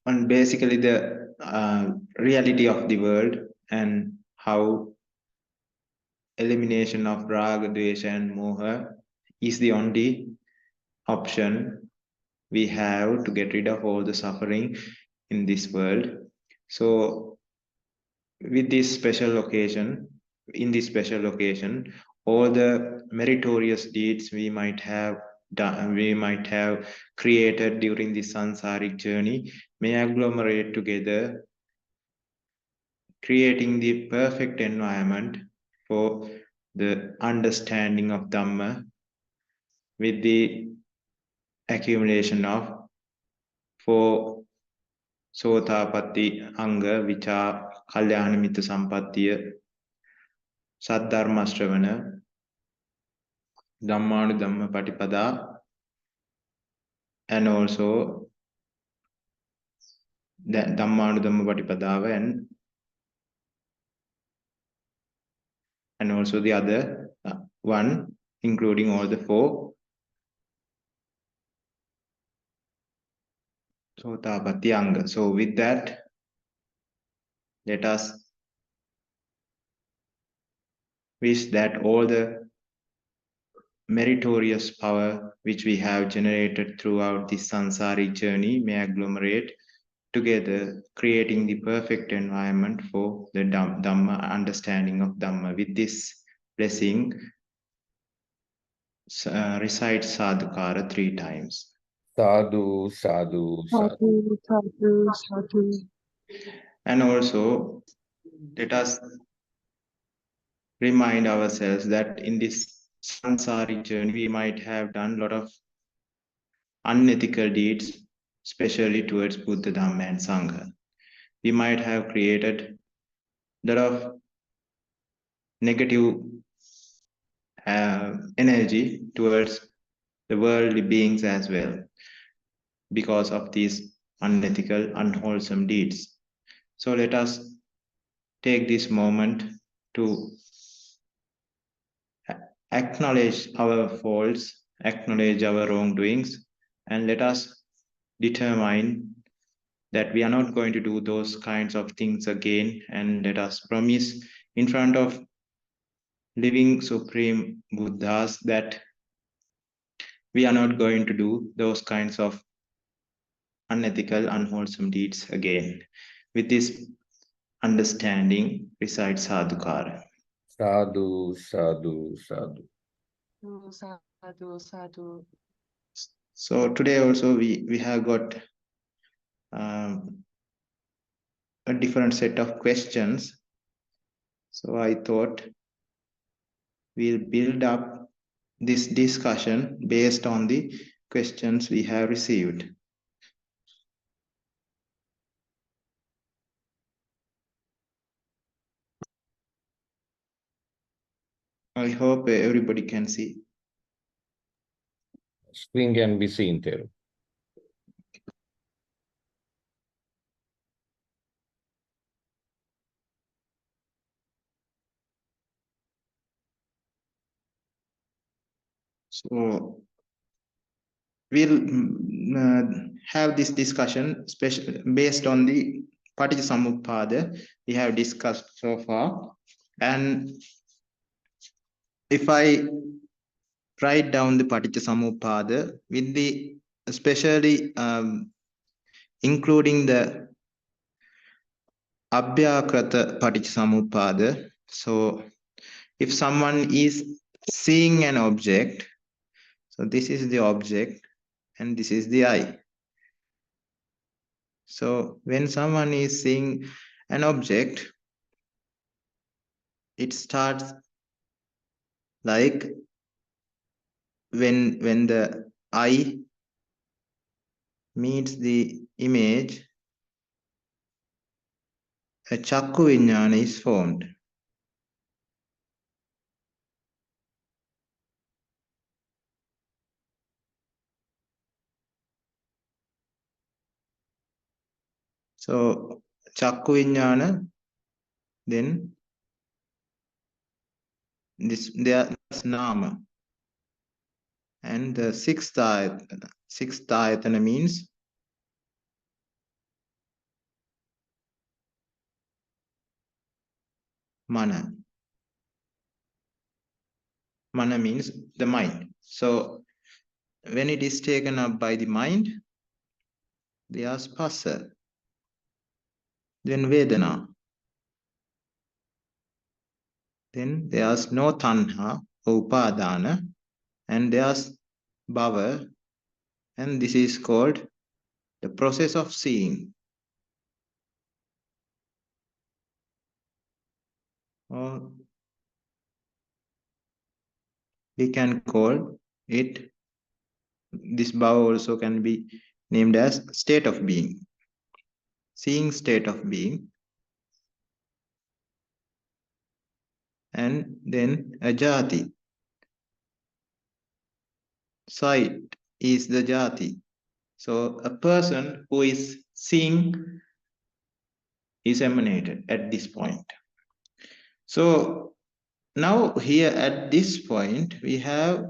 on basically the reality of the world and how elimination of raga, dvesha and moha is the only option we have to get rid of all the suffering in this world. So with this special occasion, in this special occasion, all the meritorious deeds we might have done, we might have created during the sansaric journey may agglomerate together, creating the perfect environment for the understanding of Dhamma with the accumulation of 4 Sotapatti Anga, which are Kalyanamitta Sampattiya, Saddharma Shravana, Dhammadassi Patipada, and also the Dhammadassi Patipada and also the other one, including all the 4 Sotapatti Anga. So with that, let us wish that all the meritorious power which we have generated throughout this sansaric journey may agglomerate together, creating the perfect environment for the Dhamma, understanding of Dhamma. With this blessing, recite Sadhukara 3 times. Sadhu, sadhu, sadhu. Sadhu, sadhu, sadhu. And also, let us remind ourselves that in this sansaric journey, we might have done a lot of unethical deeds, especially towards Buddha, Dhamma, and Sangha. We might have created a lot of negative energy towards the worldly beings as well because of these unethical, unwholesome deeds. So let us take this moment to acknowledge our faults, acknowledge our wrongdoings, and let us determine that we are not going to do those kinds of things again, and let us promise in front of living Supreme Buddhas that we are not going to do those kinds of unethical, unwholesome deeds again. With this understanding, recite Sadhukara. Sadhu, sadhu, sadhu. Sadhu, sadhu. So today also we have got a different set of questions. So I thought we'll build up this discussion based on the questions we have received. I hope everybody can see. Screen can be seen, Thero. So we'll have this discussion based on the Paticca Samuppada we have discussed so far. And if I write down the Paticca Samuppada with the especially including the Abhyakrata Paticca Samuppada. So if someone is seeing an object, so this is the object and this is the eye. So when someone is seeing an object, it starts like when the eye meets the image, a chakku viññāna is formed. So chakku viññāna, then there's nama. And the sixth ayatana means mana. Mana means the mind. So when it is taken up by the mind, there's phassa. Then vedana. Then there's no tanha or upadana, and there's bhava, and this is called the process of seeing. Or we can call it, this bhava also can be named as state of being, seeing state of being. And then a jati. Sight is the jati. So a person who is seeing is emanated at this point. So now here at this point, we have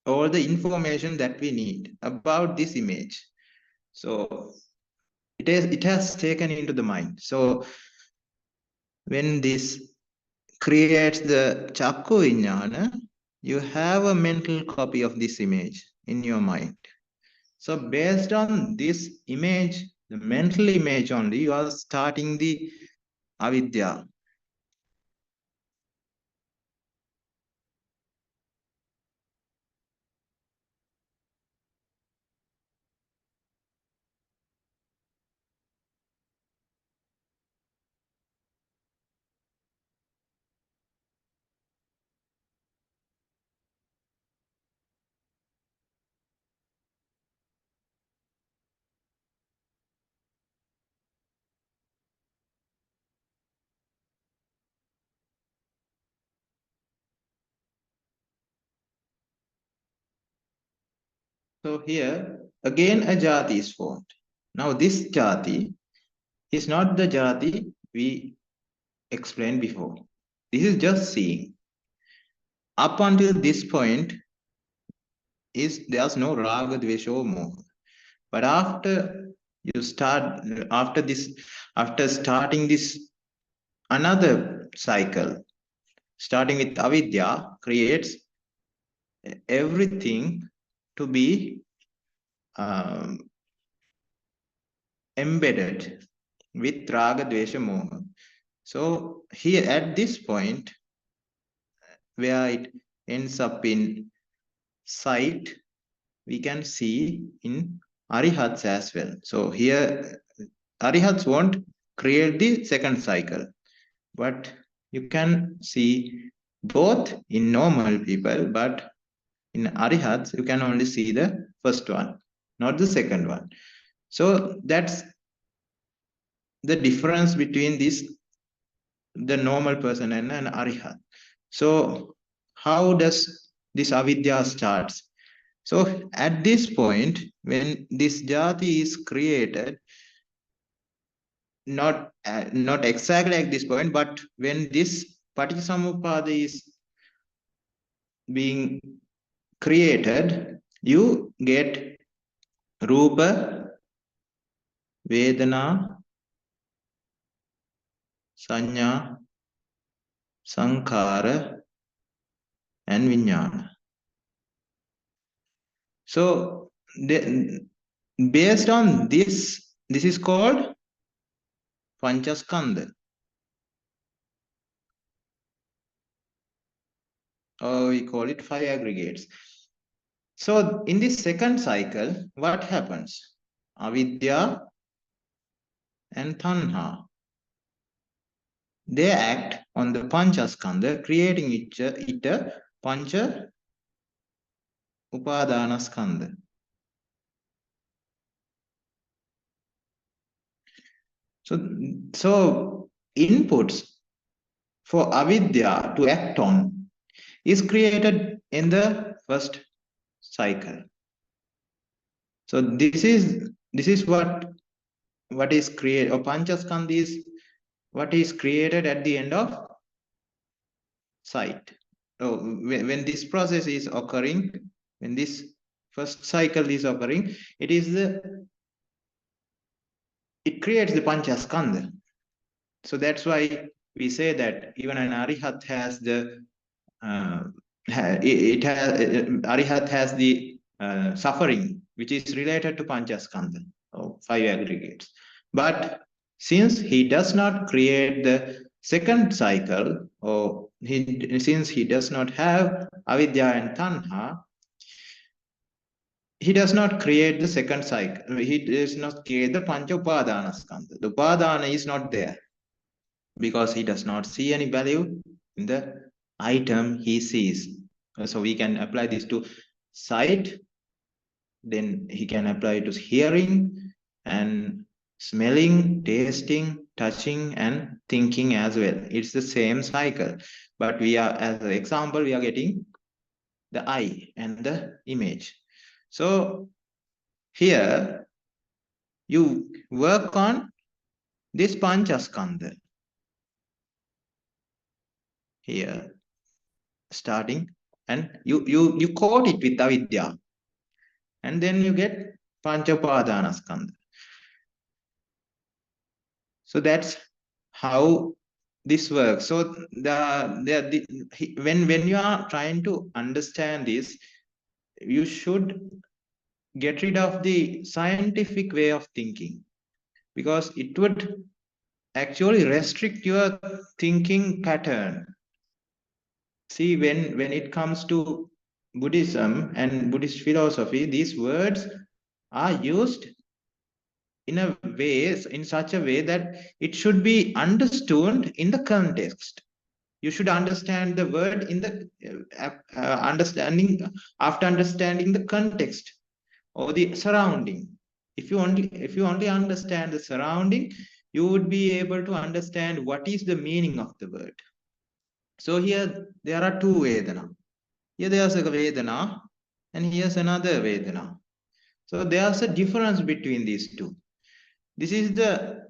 all the information that we need about this image. So it has taken into the mind. So when this creates the chakku vijnana, you have a mental copy of this image in your mind. So based on this image, the mental image only, you are starting the avidya. So here, again a jati is formed. Now this jati is not the jati we explained before. This is just seeing. Up until this point, there's no raga, dvesha, or moha. But after starting this another cycle, starting with avidya, creates everything to be embedded with raga, dvesha, moha. So here at this point, where it ends up in sight, we can see in arihats as well. So here arihats won't create the second cycle, but you can see both in normal people, but in arihats you can only see the first one, not the second one. So that's the difference between the normal person and an arihat. So how does this avidya starts? So at this point, when this jati is created, not exactly at this point, but when this Paticca is being created, you get Rupa, Vedana, Sanya, Sankhara, and Vijnana. So based on this is called Panchaskandha. Or we call it 5 aggregates. So in this second cycle, what happens? Avidya and Tanha, they act on the Panchaskandha, creating it a Pancha Upadana Skandha. So inputs for avidya to act on is created in the first cycle. So this is what is created, or Panchaskandha is what is created at the end of sight. So when this process is occurring, when this first cycle is occurring, it creates the Panchaskandha. So that's why we say that even an Arihat has the Arihat has the suffering which is related to Panchaskandha, or 5 aggregates. But since he does not create the second cycle, or since he does not have avidya and tanha, he does not create the second cycle. He does not create the pancha upadana skandha. The upadana is not there because he does not see any value in the item he sees. So we can apply this to sight, then he can apply it to hearing and smelling, tasting, touching, and thinking as well. It's the same cycle, but we are, as an example, we are getting the eye and the image. So here you work on this Panchaskandha here, starting, and you code it with avidya, and then you get Panchapadana Skandha. So that's how this works. So when you are trying to understand this, you should get rid of the scientific way of thinking, because it would actually restrict your thinking pattern. See, when it comes to Buddhism and Buddhist philosophy, these words are used in a way, in such a way that it should be understood in the context. You should understand the word in the understanding, after understanding the context or the surrounding. If you only understand the surrounding, you would be able to understand what is the meaning of the word. So here there are two Vedana. Here there's a Vedana and here's another Vedana. So there's a difference between these two. This is the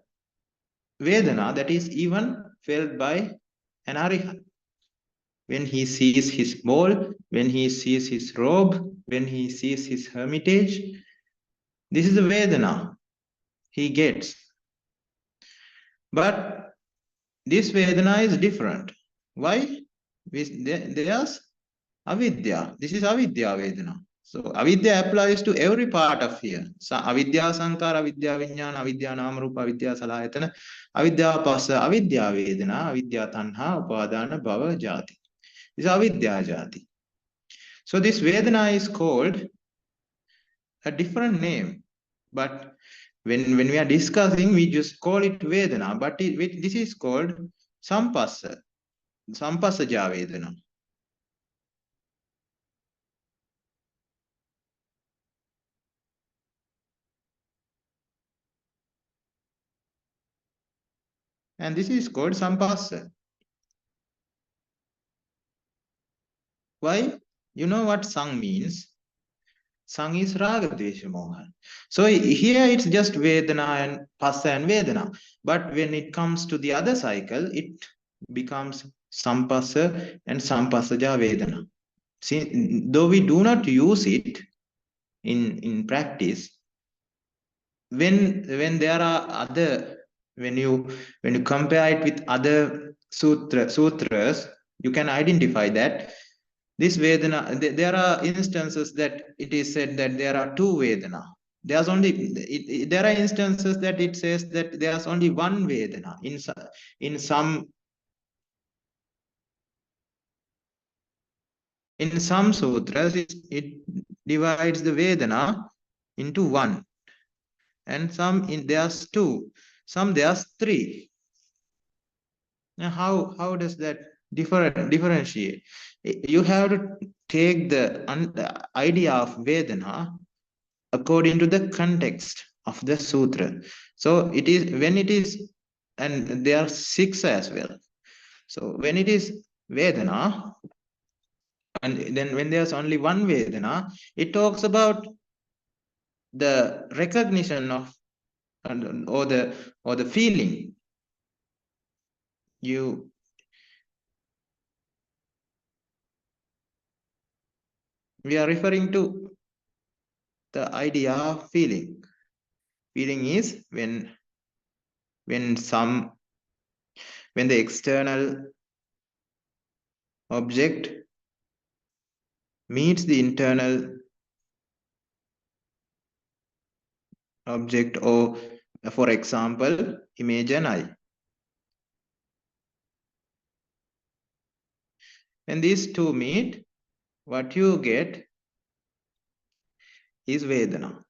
Vedana that is even felt by an Arihat. When he sees his bowl, when he sees his robe, when he sees his hermitage, this is the Vedana he gets. But this Vedana is different. Why? There's avidya. This is avidya Vedana. So avidya applies to every part of here. So avidya sankara, avidya vinyana, avidya namarupa, avidya salayatana, avidya pasa, avidya Vedana, avidya tanha, upadana, bhava, jati. This is avidya jati. So this Vedana is called a different name, but when we are discussing, we just call it Vedana, but this is called Sampassa, Sampassaja Vedana. And this is called Sampassa. Why? You know what Sang means? Sang is Raga Dvesha Moha. So here it's just Vedana and Passa and Vedana. But when it comes to the other cycle, it becomes Sampassa and Sampassaja Vedana. See, though we do not use it in practice, when there are other, when you compare it with other sutras, you can identify that this Vedana, there are instances that it is said that there are two Vedana. There's only, there are instances that it says that there's only one Vedana. In some sutras, it divides the Vedana into one. And there's two, some there's three. Now how does that differentiate? You have to take the idea of Vedana according to the context of the sutra. So it is when it is, and there are 6 as well. So when it is Vedana, and then when there's only one Vedana, it talks about the recognition of or the feeling. We are referring to the idea of feeling. Feeling is when when the external object meets the internal object, or for example, image and I. When these two meet, what you get is Vedana.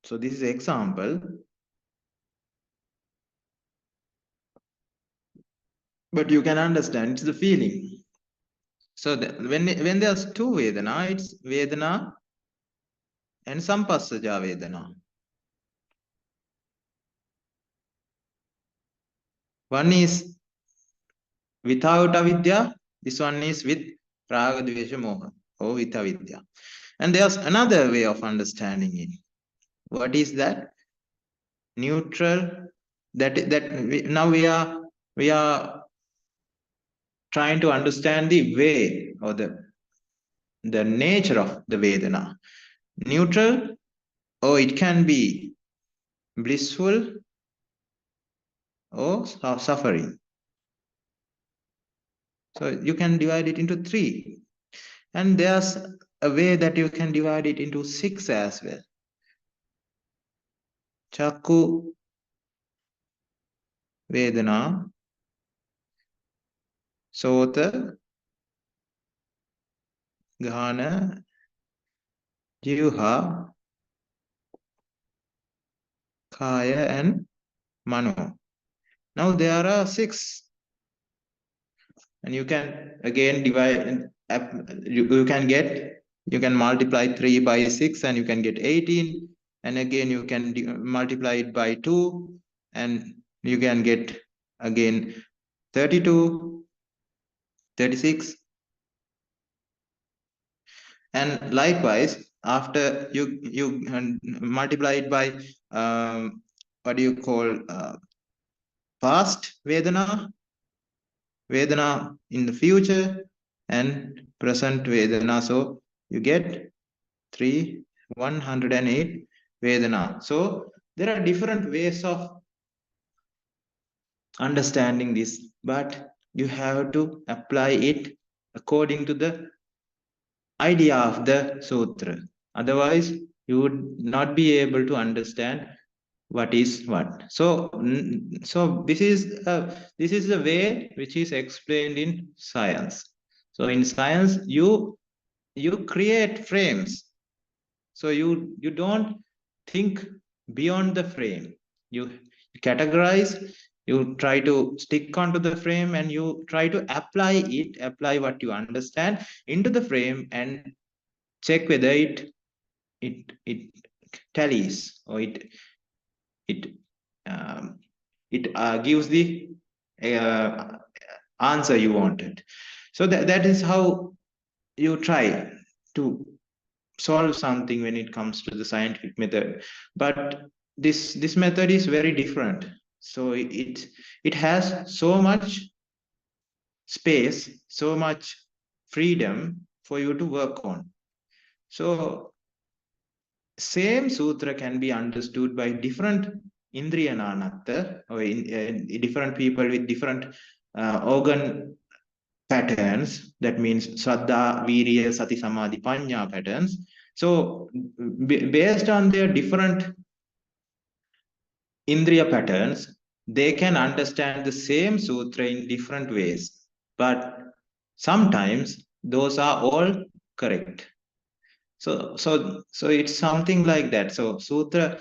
So this is an example. But you can understand it's the feeling. So when there's two Vedana, it's Vedana and Sampassaja Vedana. One is without avidya, this one is with raga, dvesha, moha, or with avidya. And there's another way of understanding it. What is that? Neutral. Now we are trying to understand the way or the nature of the Vedana. Neutral, or it can be blissful or suffering. So you can divide it into 3. And there's a way that you can divide it into 6 as well. Chakku Vedana, Sota, Ghana, Jivha, Kaya, and Mano. Now there are 6. And you can again divide, you can multiply 3 by 6 and you can get 18. And again, you can multiply it by 2 and you can get again 32, 36. And likewise, after you multiply it by what do you call past Vedana in the future, and present Vedana. So you get 108 Vedana. So there are different ways of understanding this, but you have to apply it according to the idea of the sutra. Otherwise, you would not be able to understand what is what. So this is the way which is explained in science. So in science, you create frames. So you don't think beyond the frame. You categorize, you try to stick onto the frame, and you try to apply what you understand into the frame and check whether it tallies, or it gives the answer you wanted. So that is how you try to solve something when it comes to the scientific method. But this method is very different. So it has so much space, so much freedom for you to work on. So same sutra can be understood by different Indriya Nanatta, or different people with different organ patterns. That means Shraddha, Virya, Sati, Samadhi, Panya patterns. So based on their different Indriya patterns, they can understand the same sutra in different ways. But sometimes those are all correct. So it's something like that. So sutra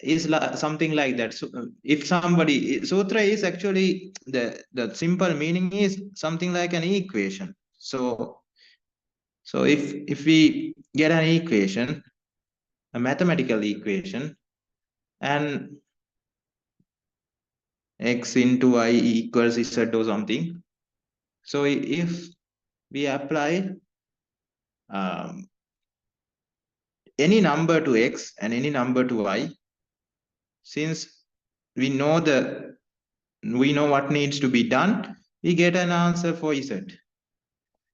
is something like that. So if somebody, sutra is actually the simple meaning is something like an equation. So if we get an equation, a mathematical equation, and x into y equals z or something. So if we apply any number to x and any number to y, since we know what needs to be done, we get an answer for z.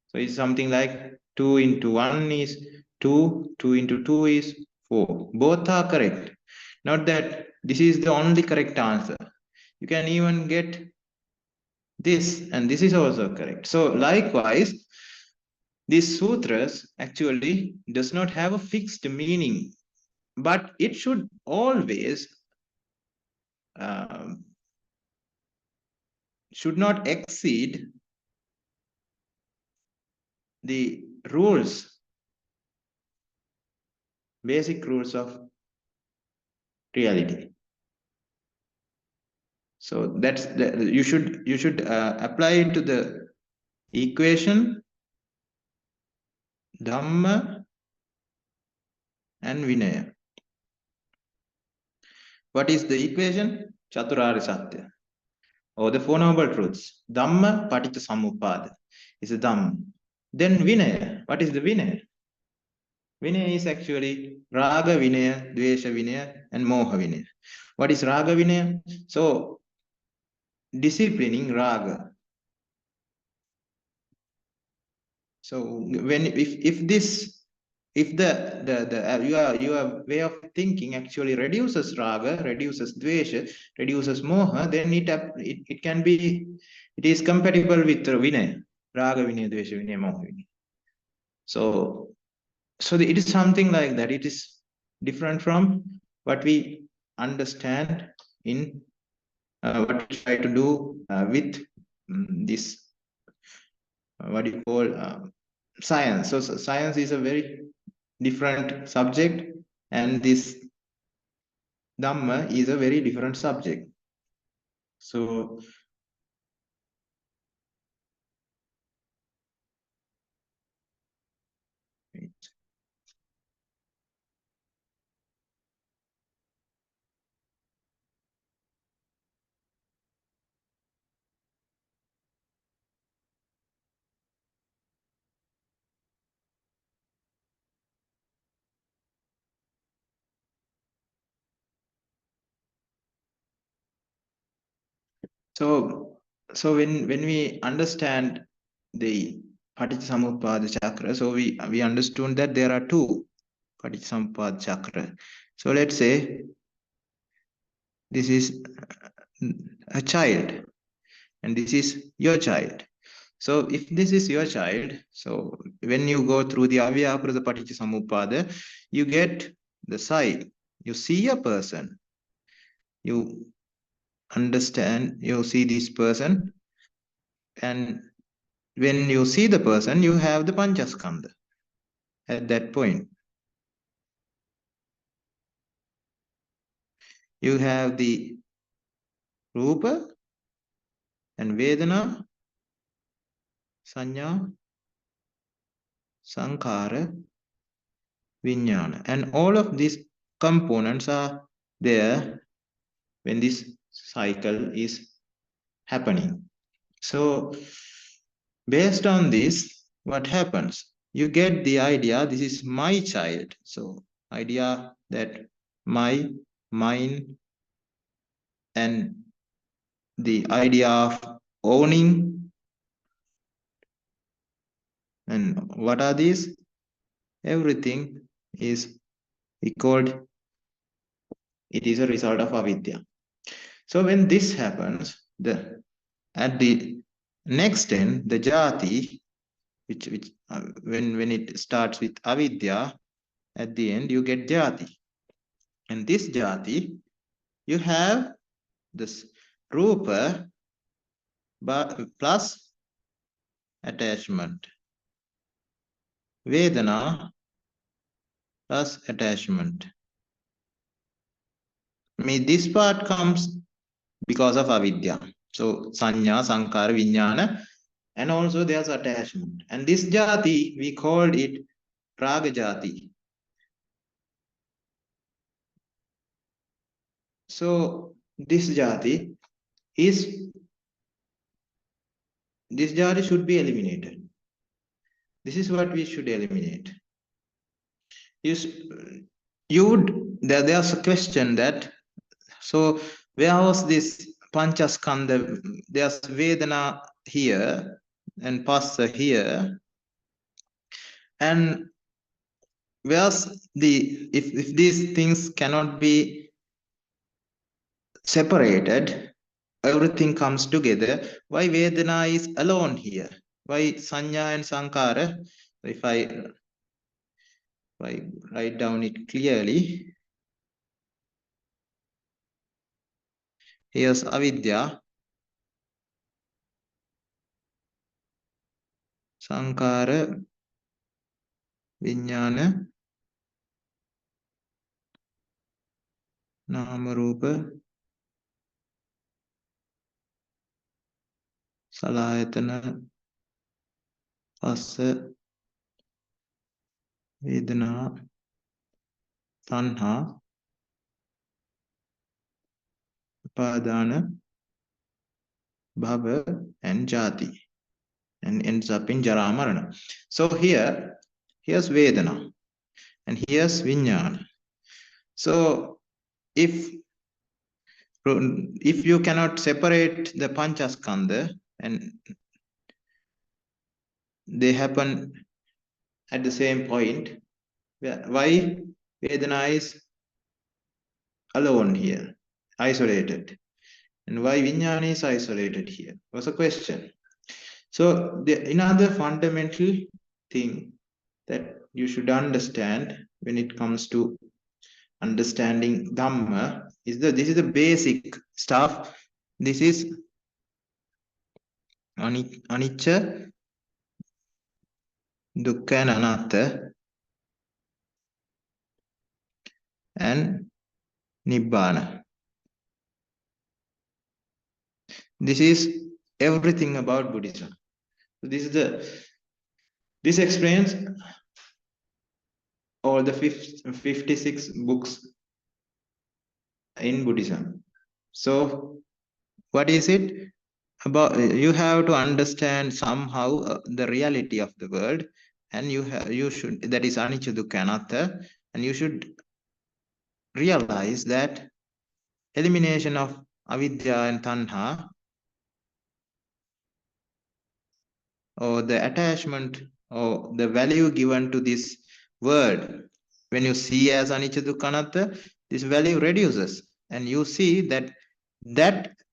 So it's something like 2 into 1 is 2, 2 into 2 is 4. Both are correct. Not that this is the only correct answer. You can even get this, and this is also correct. So likewise, these sutras actually does not have a fixed meaning, but it should always should not exceed the rules, basic rules of reality. So that's you should apply it to the equation Dhamma and Vinaya. What is the equation? Chaturarya Satya, or the Four Noble Truths. Dhamma, Paticca Samuppada is a Dhamma. Then Vinaya. What is the Vinaya? Vinaya is actually Raga Vinaya, Dvesha Vinaya, and Moha Vinaya. What is Raga Vinaya? So, disciplining Raga. So, when if your way of thinking actually reduces Raga, reduces Dvesha, reduces Moha, then it can be, it is compatible with Vinaya, Raga Vinaya, Dvesha Vinaya, Moha Vinaya. So it is something like that. It is different from what we understand in what we try to do with this what you call science. So science is a very different subject, and this Dhamma is a very different subject. So when we understand the Paticca chakra, so we understood that there are two Paticca chakra. So let's say this is a child, and this is your child. So if this is your child, so when you go through the Avyaprada Paticca you get the sight. You see a person, you understand, you see this person, and when you see the person, you have the Panchaskandha at that point. You have the Rupa and Vedana, Sanya, Sankhara, Vijnana. And all of these components are there when this cycle is happening. So based on this, what happens? You get the idea, this is my child. So idea that my, mine, and the idea of owning. And what are these? Everything is equal. It is a result of avidya. So when this happens, at the next end, the jati, which when it starts with avidya, at the end you get jati. And this jati, you have this rupa plus attachment, vedana plus attachment. I mean, this part comes because of avidya. So sanya, sankhara, vijnana, and also there's attachment. And this jati, we called it raga jati. So this jati should be eliminated. This is what we should eliminate. There's a question that, so where was this Panchaskandha? There's Vedana here and Passa here. And where's if these things cannot be separated, everything comes together. Why Vedana is alone here? Why Sanya and Sankara? If I write down it clearly, here's Avidya, Sankara, Vijnana, Namarupa, Salayatana, Phassa, Vedana, Tanha, Upadana, Bhava, and Jati, and ends up in Jara Marana. So here's Vedana, and here's Vijnana. So if you cannot separate the Panchaskandha and they happen at the same point, why Vedana is alone here, isolated, and why Vijnana is isolated here was a question. So another fundamental thing that you should understand when it comes to understanding Dhamma is that this is the basic stuff. This is Anicca, Dukkha and Anatta, and Nibbana. This is everything about Buddhism. So this explains all the 56 books in Buddhism. So what is it about? You have to understand somehow the reality of the world, and you should, that is Anicca, Dukkha, Anatta, and you should realize that elimination of avidya and tanha, or the attachment or the value given to this word, when you see as anicca, dukkha, anatta, this value reduces, and you see that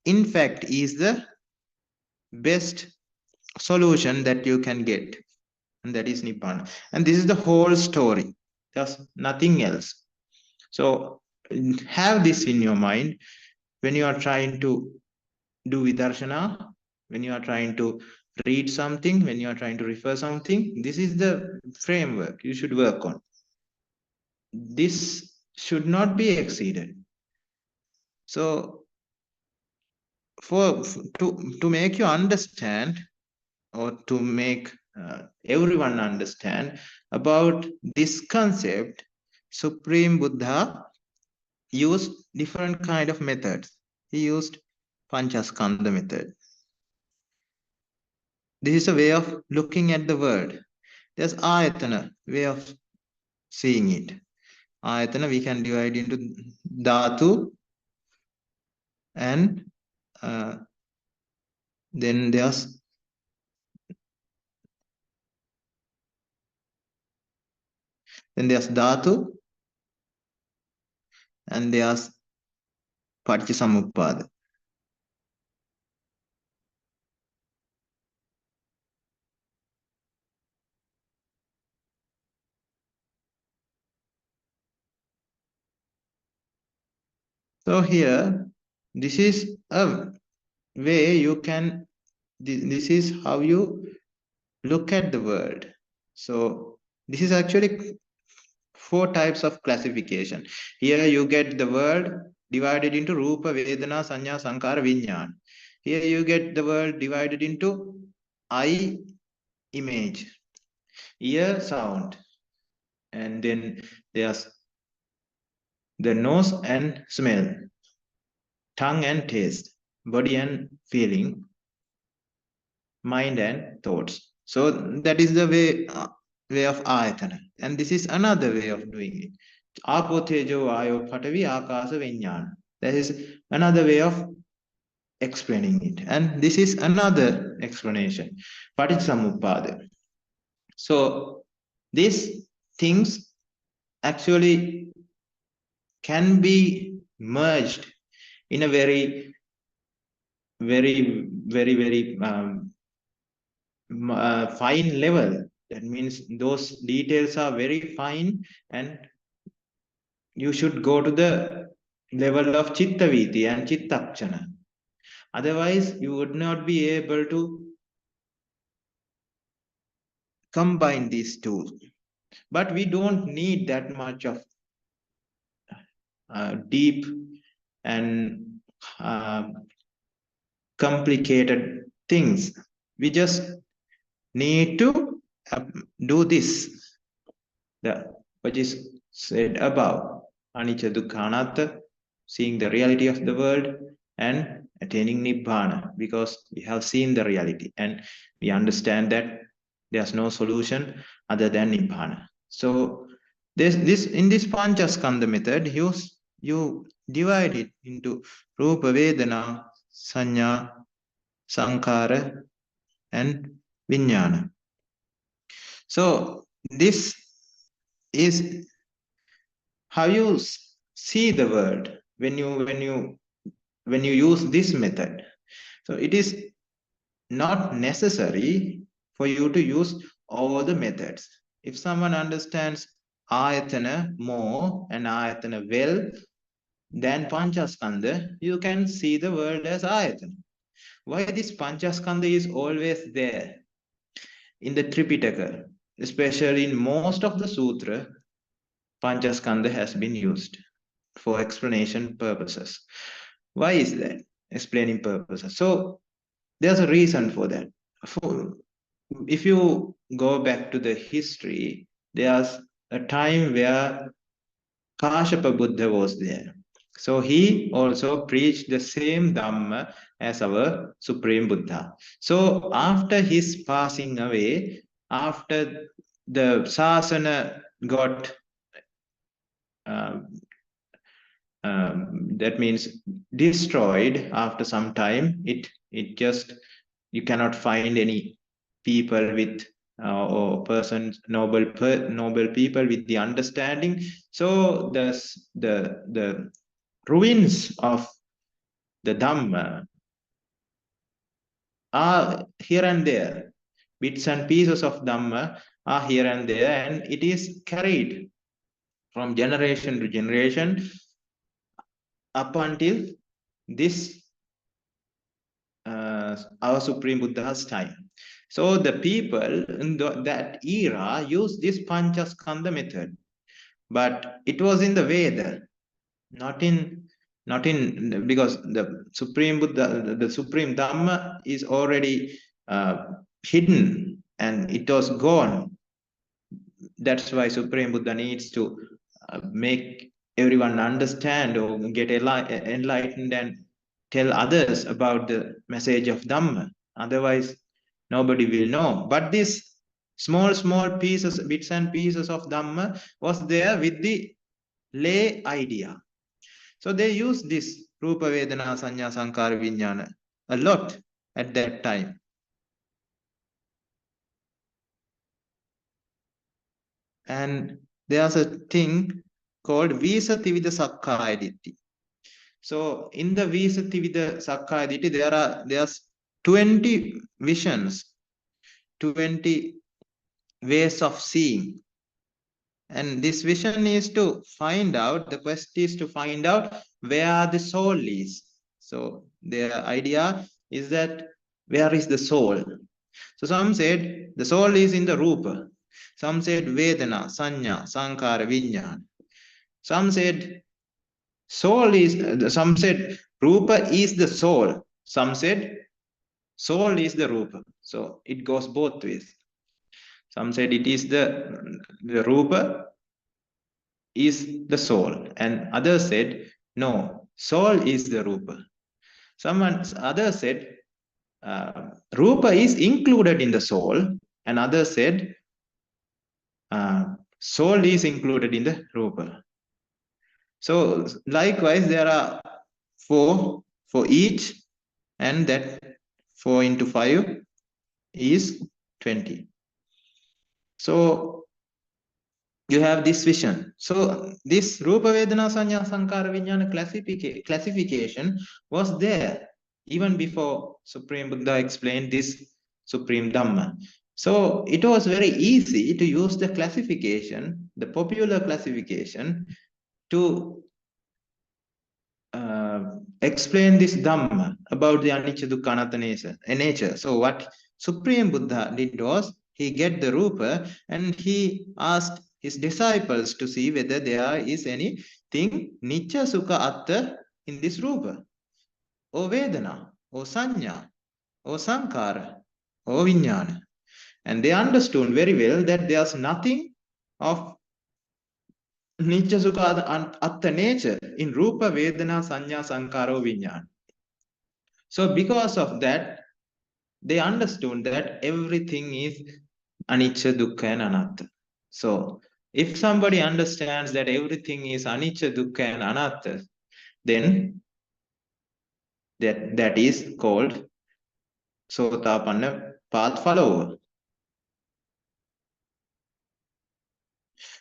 in fact is the best solution that you can get, and that is nibbana. And this is the whole story, just nothing else. So have this in your mind when you are trying to do vidarshana, when you are trying to read something, when you are trying to refer something. This is the framework you should work on. This should not be exceeded. So to make you understand, or to make everyone understand about this concept, Supreme Buddha used different kind of methods. He used Panchaskandha method. This is a way of looking at the world. There's ayatana, way of seeing it. Ayatana we can divide into dhatu, and then there's dhatu, and there's Paticca Samuppada. So here, this is a way you can, this is how you look at the world. So this is actually 4 types of classification. Here you get the world divided into Rupa, Vedana, Sanya, Sankara, Vijnana. Here you get the world divided into eye, image, ear, sound, and then there's the nose and smell, tongue and taste, body and feeling, mind and thoughts. So that is the way of ayatana, and this is another way of doing it. Apo, tejo, ayo, patavi, akasa, vijnana. That is another way of explaining it, and this is another explanation, Paticca. So these things actually can be merged in a very very, very, very fine level. That means those details are very fine, and you should go to the level of Citta Vithi and Tilakkhana. Otherwise, you would not be able to combine these two. But we don't need that much of deep and complicated things. We just need to do this, which is said above, anicca dukkha anatta, seeing the reality of the world and attaining nibbana, because we have seen the reality and we understand that there's no solution other than nibbana. So this in this panchaskandha method, you divide it into rupa, vedana, sanya, sankhara and vijnana. So this is how you see the world when you use this method. So it is not necessary for you to use all the methods. If someone understands ayatana more and ayatana well than panchaskandha, you can see the world as ayatana. Why this panchaskandha is always there in the Tripitaka, especially in most of the sutra, panchaskandha has been used for explanation purposes. Why is that? Explaining purposes. So there's a reason for that. If you go back to the history, there's a time where Kashyapa Buddha was there. So he also preached the same Dhamma as our Supreme Buddha. So after his passing away, after the Sasana got that means destroyed after some time, it just, you cannot find any people with or persons, noble people with the understanding. So the ruins of the Dhamma are here and there. Bits and pieces of Dhamma are here and there, and it is carried from generation to generation up until this our Supreme Buddha's time. So the people in that era used this Panchaskandha method, but it was in the Veda, not in because the Supreme Buddha, the Supreme Dhamma is already hidden and it was gone. That's why Supreme Buddha needs to make everyone understand or get enlightened and tell others about the message of Dhamma. Otherwise, nobody will know. But this small pieces, bits and pieces of Dhamma was there with the lay idea. So they used this Rupa, Vedana, Sanya, Sankhara, Vijnana a lot at that time. And there's a thing called Visativida Sakkaya Ditti. So in the Visativida Sakkaya Ditti, there's 20 visions, 20 ways of seeing. And this vision is to find out, the quest is to find out where the soul is. So the idea is that where is the soul? So some said the soul is in the Rupa. Some said Vedana, Sanya, Sankhara, Vijnana. Some said soul is, some said Rupa is the soul. Some said soul is the Rupa. So it goes both ways. Some said it is the Rupa is the soul, and others said no, soul is the Rupa. Others said Rupa is included in the soul, and others said soul is included in the Rupa. So likewise, there are 4 for each, and that 4 into 5 is 20. So you have this vision. So this Rupa, Vedana, Sanya, Sankhara, Vijnana classification was there even before Supreme Buddha explained this Supreme Dhamma. So it was very easy to use the classification, the popular classification, to explain this Dhamma about the Anicca Dukkha Anatta nature. So what Supreme Buddha did was, he get the Rupa and he asked his disciples to see whether there is anything Nicca Sukha Atta in this Rupa, or Vedana, or Sanya, or Sankara, or Vijnana. And they understood very well that there's nothing of Nicca Sukha Atta nature in Rupa, Vedana, Sanya, Sankara, or Vijnana. So because of that, they understood that everything is Anicca, Dukkha, and Anatta. So if somebody understands that everything is Anicca, Dukkha, and Anatta, then that is called Sotapanna path follower.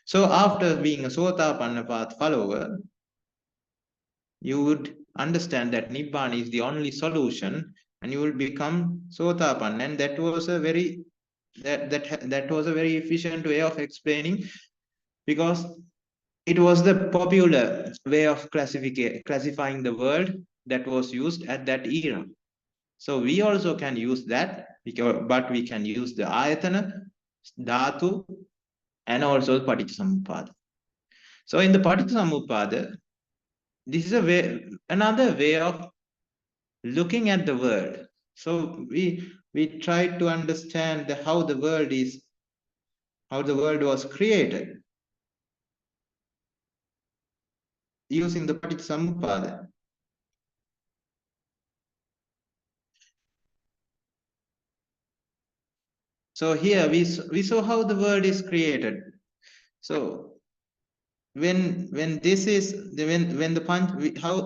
So after being a Sotapanna path follower, you would understand that Nibbana is the only solution, and you will become Sotapanna. And that was a very that was a very efficient way of explaining, because it was the popular way of classifying the world that was used at that era. So we also can use that, but we can use the Ayatana, Dhatu, and also Paticca Samuppada. So in the Paticca Samuppada, this is another way of looking at the world. So we try to understand how the world was created using the Paticca Samuppada. So here we saw how the world is created. So when this is when the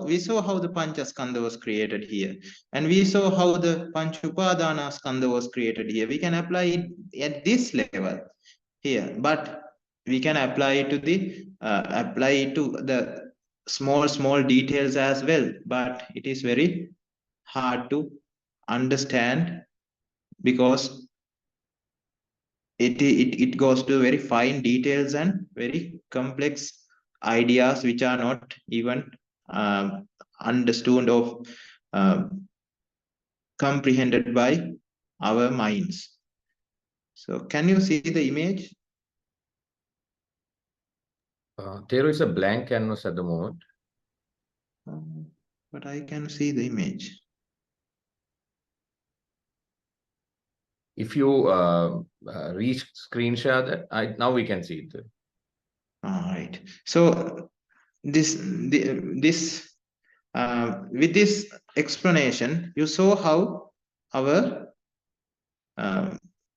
we saw how the Panchaskandha was created here, and we saw how the Panchupadana Skandha was created here. We can apply it at this level here, but we can apply it to the small details as well. But it is very hard to understand, because it goes to very fine details and very complex ideas which are not even understood or comprehended by our minds. So can you see the image? There is a blank canvas at the moment. But I can see the image. If you screen share that, now we can see it. All right. So with this explanation, you saw how our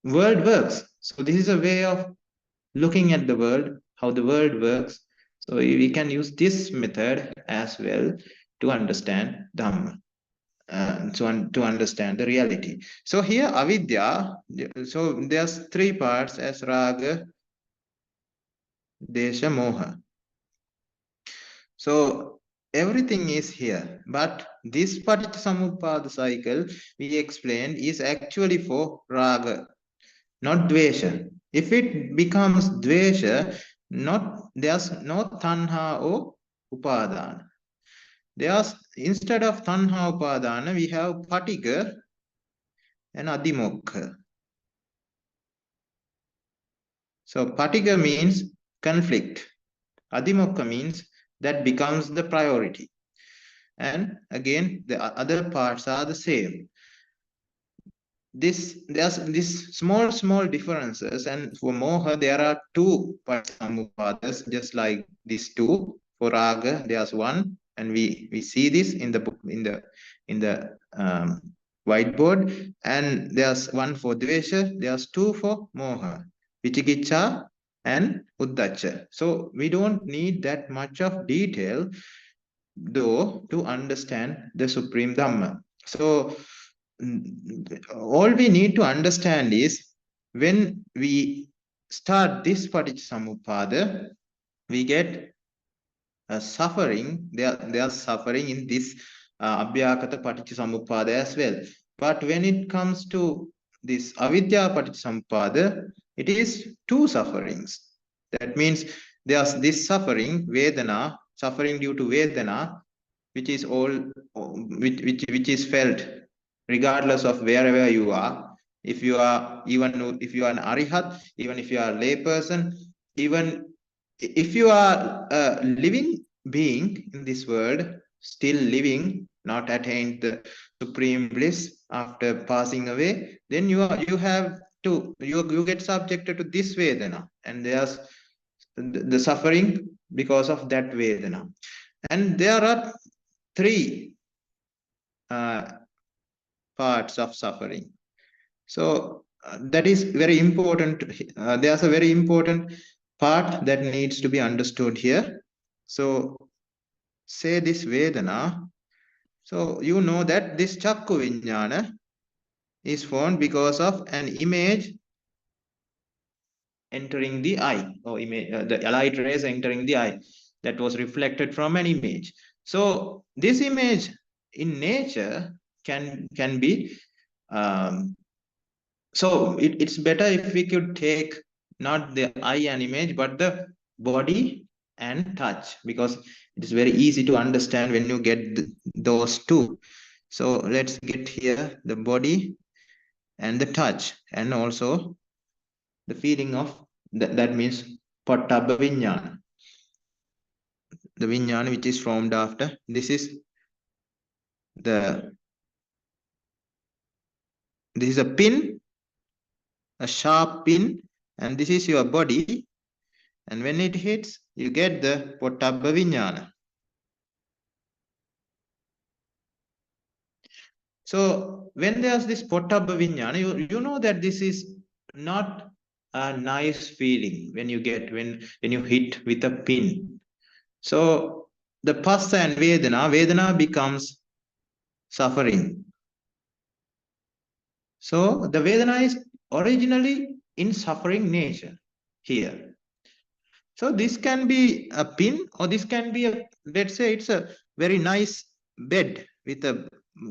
world works. So this is a way of looking at the world, how the world works. So we can use this method as well to understand Dhamma, to understand the reality. So here avidya, so there's three parts as raga, desha, moha. So everything is here, but this Paticca Samuppada cycle we explained is actually for raga, not dvesha. If it becomes dvesha, there's no tanha or upadana. Instead of tanha upadana, we have paticca and adimokha. So paticca means conflict. Adimokha means that becomes the priority. And again, the other parts are the same. There's this small differences, and for moha there are two Paticca just like these two. For raga there's one, and we see this in the book, in the whiteboard, and there's one for dvesha, there's two for moha, vichikicha and uddhacha. So we don't need that much of detail though to understand the Supreme Dhamma. So all we need to understand is, when we start this Paticca Samuppada, we get a suffering. They are suffering in this Abhyakata Paticca Samuppada as well. But when it comes to this Avidya Paticca Samuppada, it is two sufferings. That means there's this suffering, Vedana, suffering due to Vedana, which is which is felt regardless of wherever you are. If you are an Arihat, even if you are a lay person, even if you are a living being in this world, still living, not attained the supreme bliss after passing away, then you get subjected to this Vedana, and there's the suffering because of that Vedana. And there are three parts of suffering. So that is very important. There's a very important part that needs to be understood here. So say this Vedana. So you know that this Chakku Vijnana is formed because of an image entering the eye, or image, the light rays entering the eye that was reflected from an image. So this image in nature can be so it's better if we could take not the eye and image, but the body and touch, because it is very easy to understand when you get those two. So let's get here the body and the touch, and also the feeling of that means Pattabha Vijnana, the Vijnana which is formed after. This is a pin, a sharp pin, and this is your body, and when it hits, you get the Pattabha Vijnana. So when there's this Pattabha Vijnana, you know that this is not a nice feeling when you get when you hit with a pin. So the Passa and Vedana becomes suffering. So the Vedana is originally in suffering nature here. So this can be a pin, or this can be a, let's say it's a very nice bed with a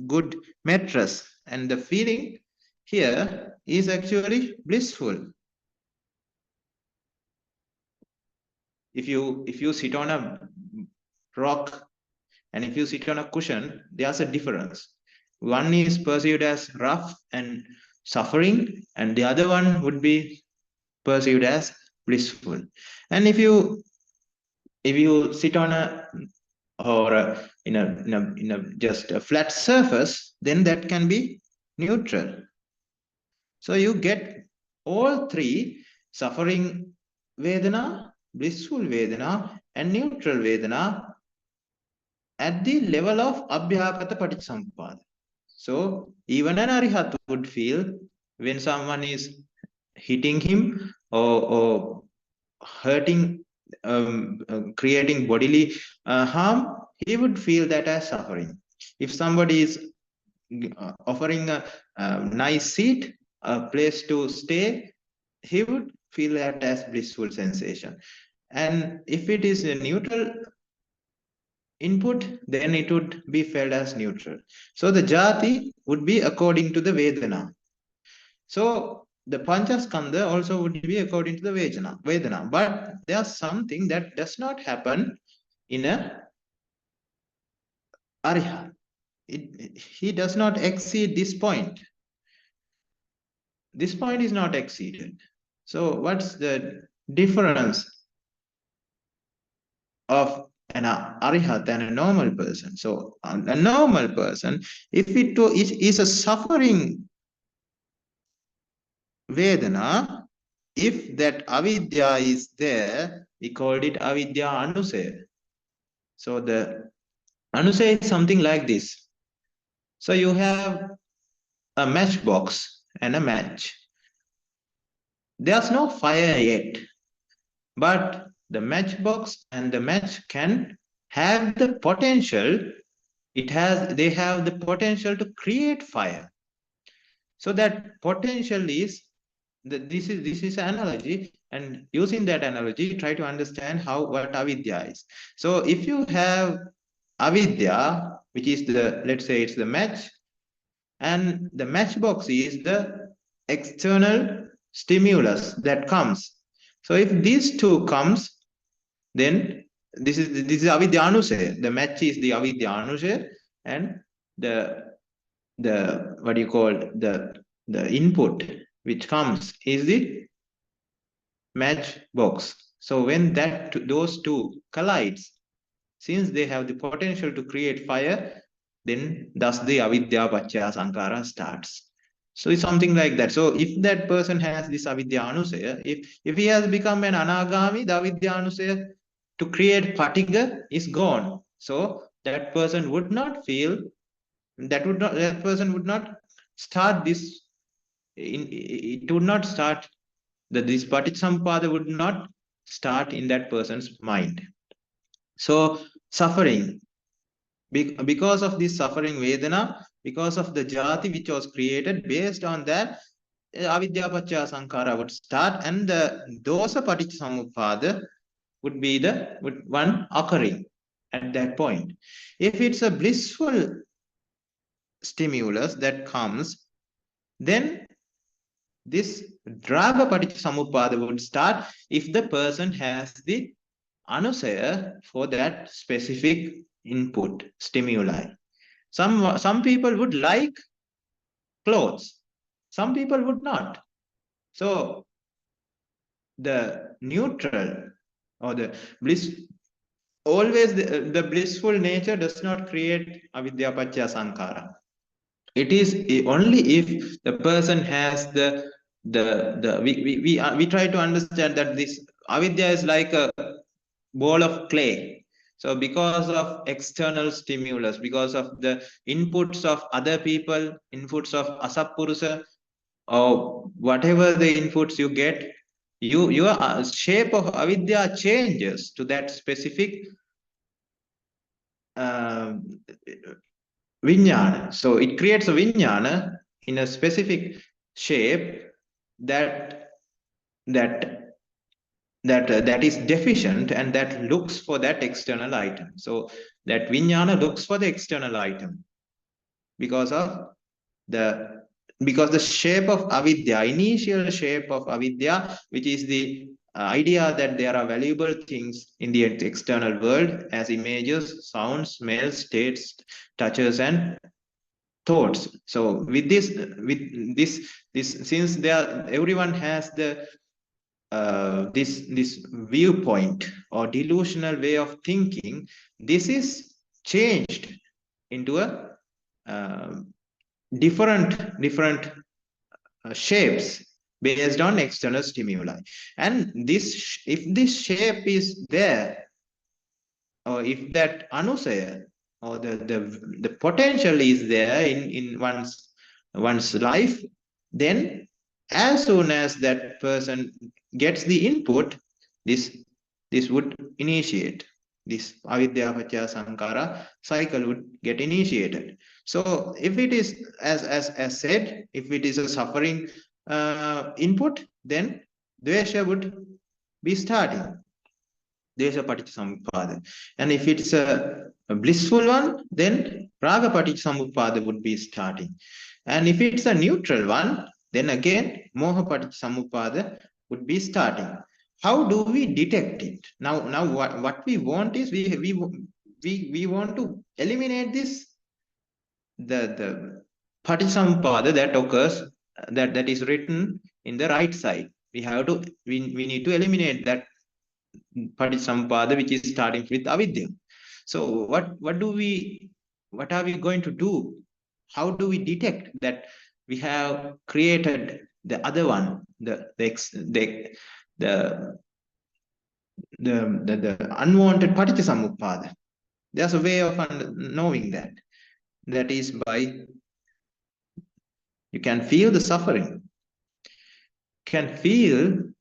good mattress, and the feeling here is actually blissful. If you sit on a rock and if you sit on a cushion, there's a difference. One is perceived as rough and suffering, and the other one would be perceived as blissful. And if you sit on in a just a flat surface, then that can be neutral. So you get all three: suffering Vedana, blissful Vedana, and neutral Vedana at the level of Abhyakata Paticca. So even an Arihat would feel when someone is hitting him or hurting, creating bodily harm, he would feel that as suffering. If somebody is offering a nice seat, a place to stay, he would feel that as blissful sensation. And if it is a neutral input, then it would be felt as neutral. So the jati would be according to the Vedana. So the Panchaskandha also would be according to the Vedana. But there's something that does not happen in a Arihat. He does not exceed this point. This point is not exceeded. So what's the difference of an Arihat and a normal person? So a normal person, if it is a suffering Vedana, if that avidya is there, we called it avidya anusaya. So the anusaya is something like this. So you have a matchbox and a match. There's no fire yet, but the matchbox and the match can have the potential. They have the potential to create fire. So that potential is this is an analogy, and using that analogy, try to understand what avidya is. So if you have avidya, which is the, let's say it's the match, and the matchbox is the external stimulus that comes. So if these two comes, then this is avidya anusaya. The match is the avidya anusaya, and the what do you call the input which comes is the matchbox. So when those two collides, since they have the potential to create fire, then thus the avidya paccaya sankhara starts. So it's something like that. So if that person has this avidya anusaya, if he has become an anagami, the avidya anusaya to create paticca is gone. So that person would not feel that person would not start this. It would not start that this paticca would not start in that person's mind. So suffering, because of this suffering vedana, because of the jati which was created, based on that, avidya paccaya sankhara would start, and the dosa paticca would be the one occurring at that point. If it's a blissful stimulus that comes, then this raga paticca would start if the person has the anusaya for that specific input stimuli. Some people would like clothes, some people would not. So the neutral or the bliss, always the blissful nature does not create avidya paccaya sankhara. It is only if the person has we try to understand that this avidya is like a ball of clay. So because of external stimulus, because of the inputs of other people, inputs of asappurusa, or whatever the inputs you get, your shape of avidya changes to that specific vijnana. So it creates a vijnana in a specific shape that is deficient, and that looks for that external item. So that vijnana looks for the external item because of the shape of avidya, initial shape of avidya, which is the idea that there are valuable things in the external world as images, sounds, smells, states, touches, and thoughts. So with this since everyone has the this viewpoint or delusional way of thinking, this is changed into a different shapes based on external stimuli. And if this shape is there, or if that anusaya or the potential is there in one's life, then as soon as that person gets the input, this would initiate. This avidya paccaya sankhara cycle would get initiated. So if it is as said, if it is a suffering input, then dvesha would be starting. Desha paticca. And if it's a blissful one, then raga paticca would be starting. And if it's a neutral one, then again moha paticca would be starting. How do we detect it? Now what we want is we want to eliminate this the paticca that occurs, that is written in the right side. We need to eliminate that paticca which is starting with avidya. So what are we going to do? How do we detect that we have created the other one, the unwanted paticca? There's a way of knowing that. That is by you can feel the suffering. Can feel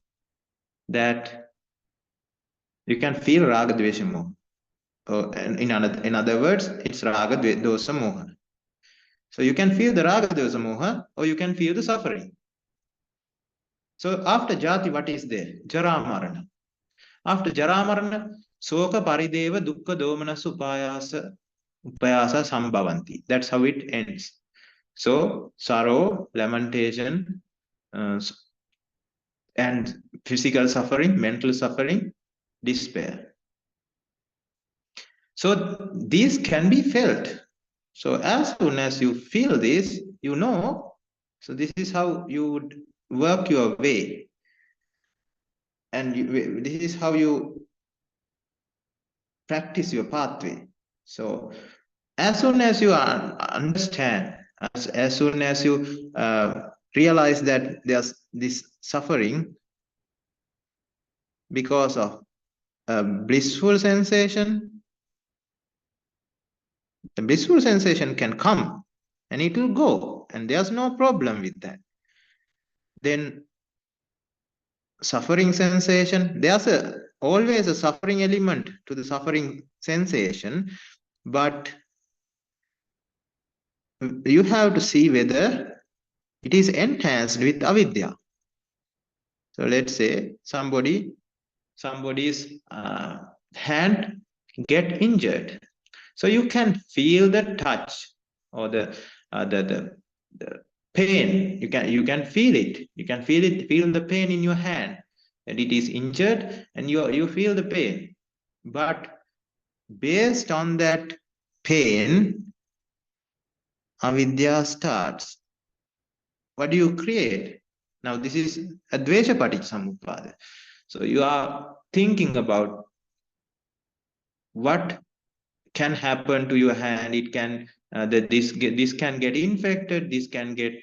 that you can feel raga dvesha moha. In other words, it's raga dosa moha. So you can feel the raga dosa moha, or you can feel the suffering. So after jati, what is there? Jara marana. After jara marana, soka parideva dukkha domana supayasa upayasa sambhavanti. That's how it ends. So sorrow, lamentation, and physical suffering, mental suffering, despair. So these can be felt. So as soon as you feel this, you know, so this is how you would work your way. And this is how you practice your pathway. So as soon as you understand, as soon as you realize that there's this suffering because of a blissful sensation, the blissful sensation can come and it will go, and there's no problem with that. Then suffering sensation, there's always a suffering element to the suffering sensation, but you have to see whether it is enhanced with avidya. So let's say somebody's hand get injured. So you can feel the touch or the pain. You can feel it. You can feel the pain in your hand, and it is injured, and you feel the pain. But based on that pain, avidya starts. What do you create? Now this is advesha paticca samuppada. So you are thinking about what can happen to your hand. It can this can get infected. This can give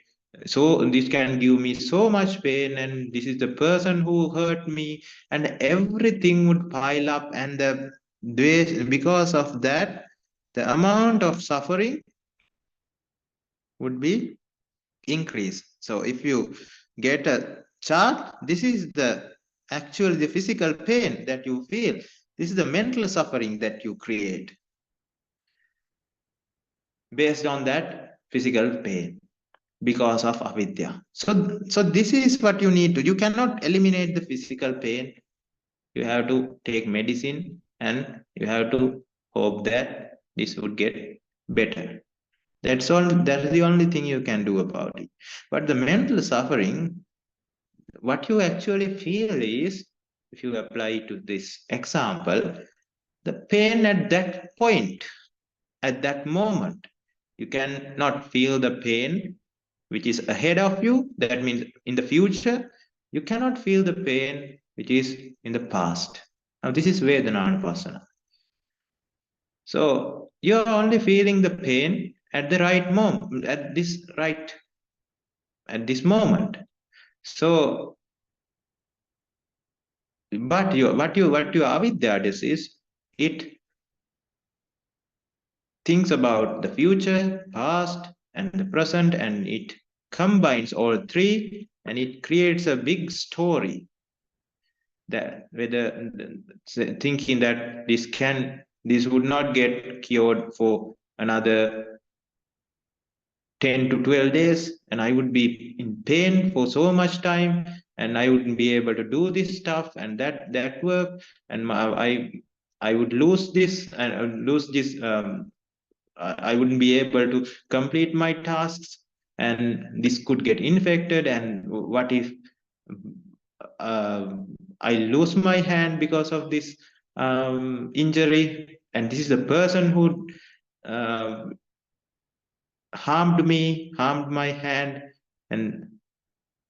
me so much pain, and this is the person who hurt me, and everything would pile up, and because of that, the amount of suffering would be increased. So if you get a chart, this is the physical pain that you feel. This is the mental suffering that you create based on that physical pain because of avidya. So this is what you need to. You cannot eliminate the physical pain. You have to take medicine, and you have to hope that this would get better. That's all. That's the only thing you can do about it. But the mental suffering, what you actually feel is, if you apply to this example, the pain at that point, at that moment. You cannot feel the pain which is ahead of you. That means in the future. You cannot feel the pain which is in the past. Now this is Vedananupassana. So you're only feeling the pain at the right moment, at this moment. So, but what your avidya does is, it thinks about the future, past, and the present, and it combines all three, and it creates a big story. That whether thinking that this would not get cured for another 10 to 12 days, and I would be in pain for so much time, and I wouldn't be able to do this stuff and that work, and I would lose this, and lose this. I wouldn't be able to complete my tasks, and this could get infected. And what if I lose my hand because of this injury? And this is the person who harmed me, harmed my hand, and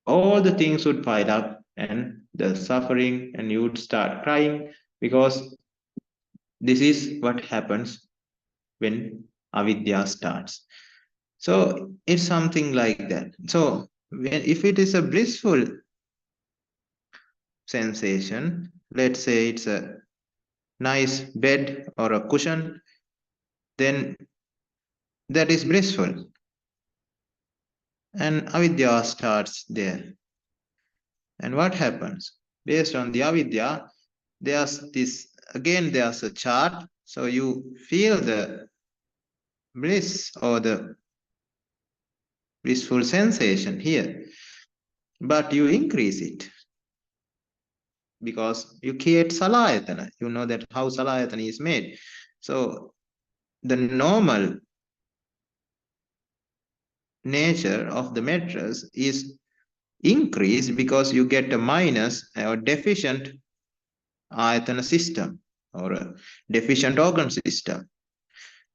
all the things would pile up, and the suffering, and you would start crying, because this is what happens when avidya starts. So it's something like that. So if it is a blissful sensation, let's say it's a nice bed or a cushion, then that is blissful. And avidya starts there. And what happens? Based on the avidya, there's a chart. So you feel the bliss or the blissful sensation here, but you increase it because you create salayatana. You know that how salayatana is made. So the normal nature of the mattress is increased because you get a minus or deficient ayatana system or a deficient organ system.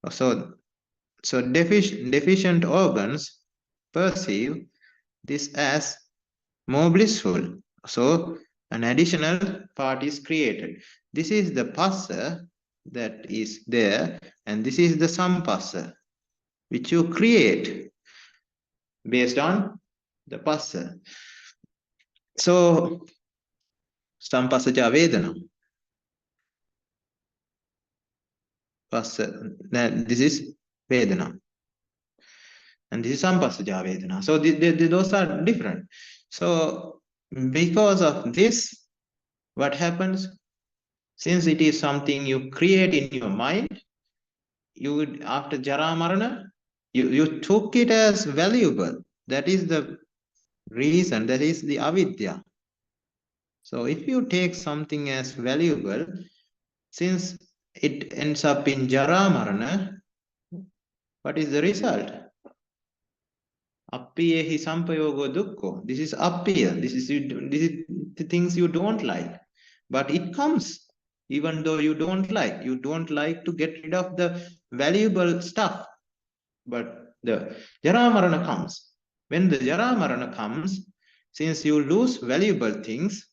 So deficient organs perceive this as more blissful. So an additional part is created. This is the passa that is there, and this is the sampassa, which you create based on the passa. So sampassaja vedana. Passa, this is vedana. And this is sampassaja vedana. So those are different. So because of this, what happens? Since it is something you create in your mind, you would, after jara marana, you took it as valuable. That is the reason, that is the avidya. So if you take something as valuable, since it ends up in jara marana, what is the result? Appiyehi sampayogo dukkho. This is appiya. This is the things you don't like. But it comes, even though you don't like. You don't like to get rid of the valuable stuff. But the jara marana comes. When the jara marana comes, since you lose valuable things,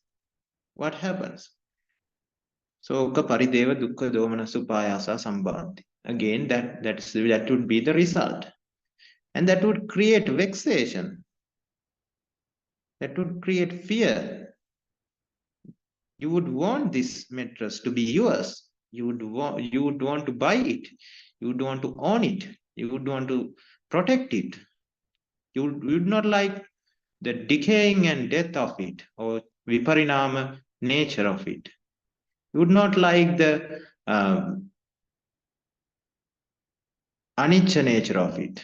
what happens? So parideva dukkha domana supayasa sambhavanti. Again, that would be the result. And that would create vexation. That would create fear. You would want this mattress to be yours. You would want to buy it. You would want to own it. You would want to protect it. You would not like the decaying and death of it, or viparinama nature of it. You would not like the anicca nature of it.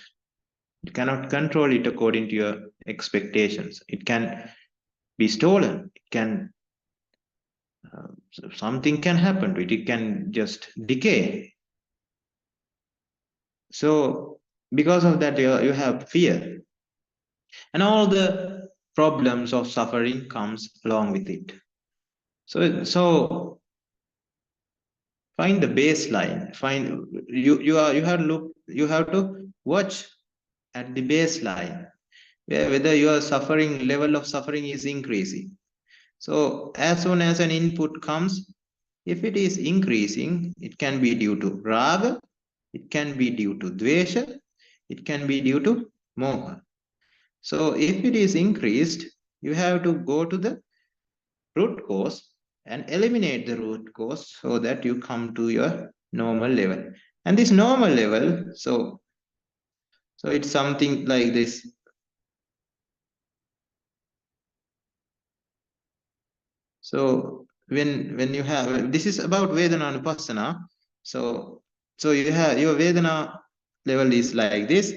You cannot control it according to your expectations. It can be stolen. It can something can happen to it. It can just decay. So because of that, you have fear, and all the problems of suffering comes along with it. So find the baseline. You have to watch at the baseline whether your suffering level of suffering is increasing. So as soon as an input comes, if it is increasing, it can be due to raga, it can be due to dvesha, it can be due to moha. So if it is increased, you have to go to the root cause and eliminate the root cause so that you come to your normal level. And this normal level, so it's something like this. So when you have, this is about Vedana Anupassana. So you have your Vedana level is like this.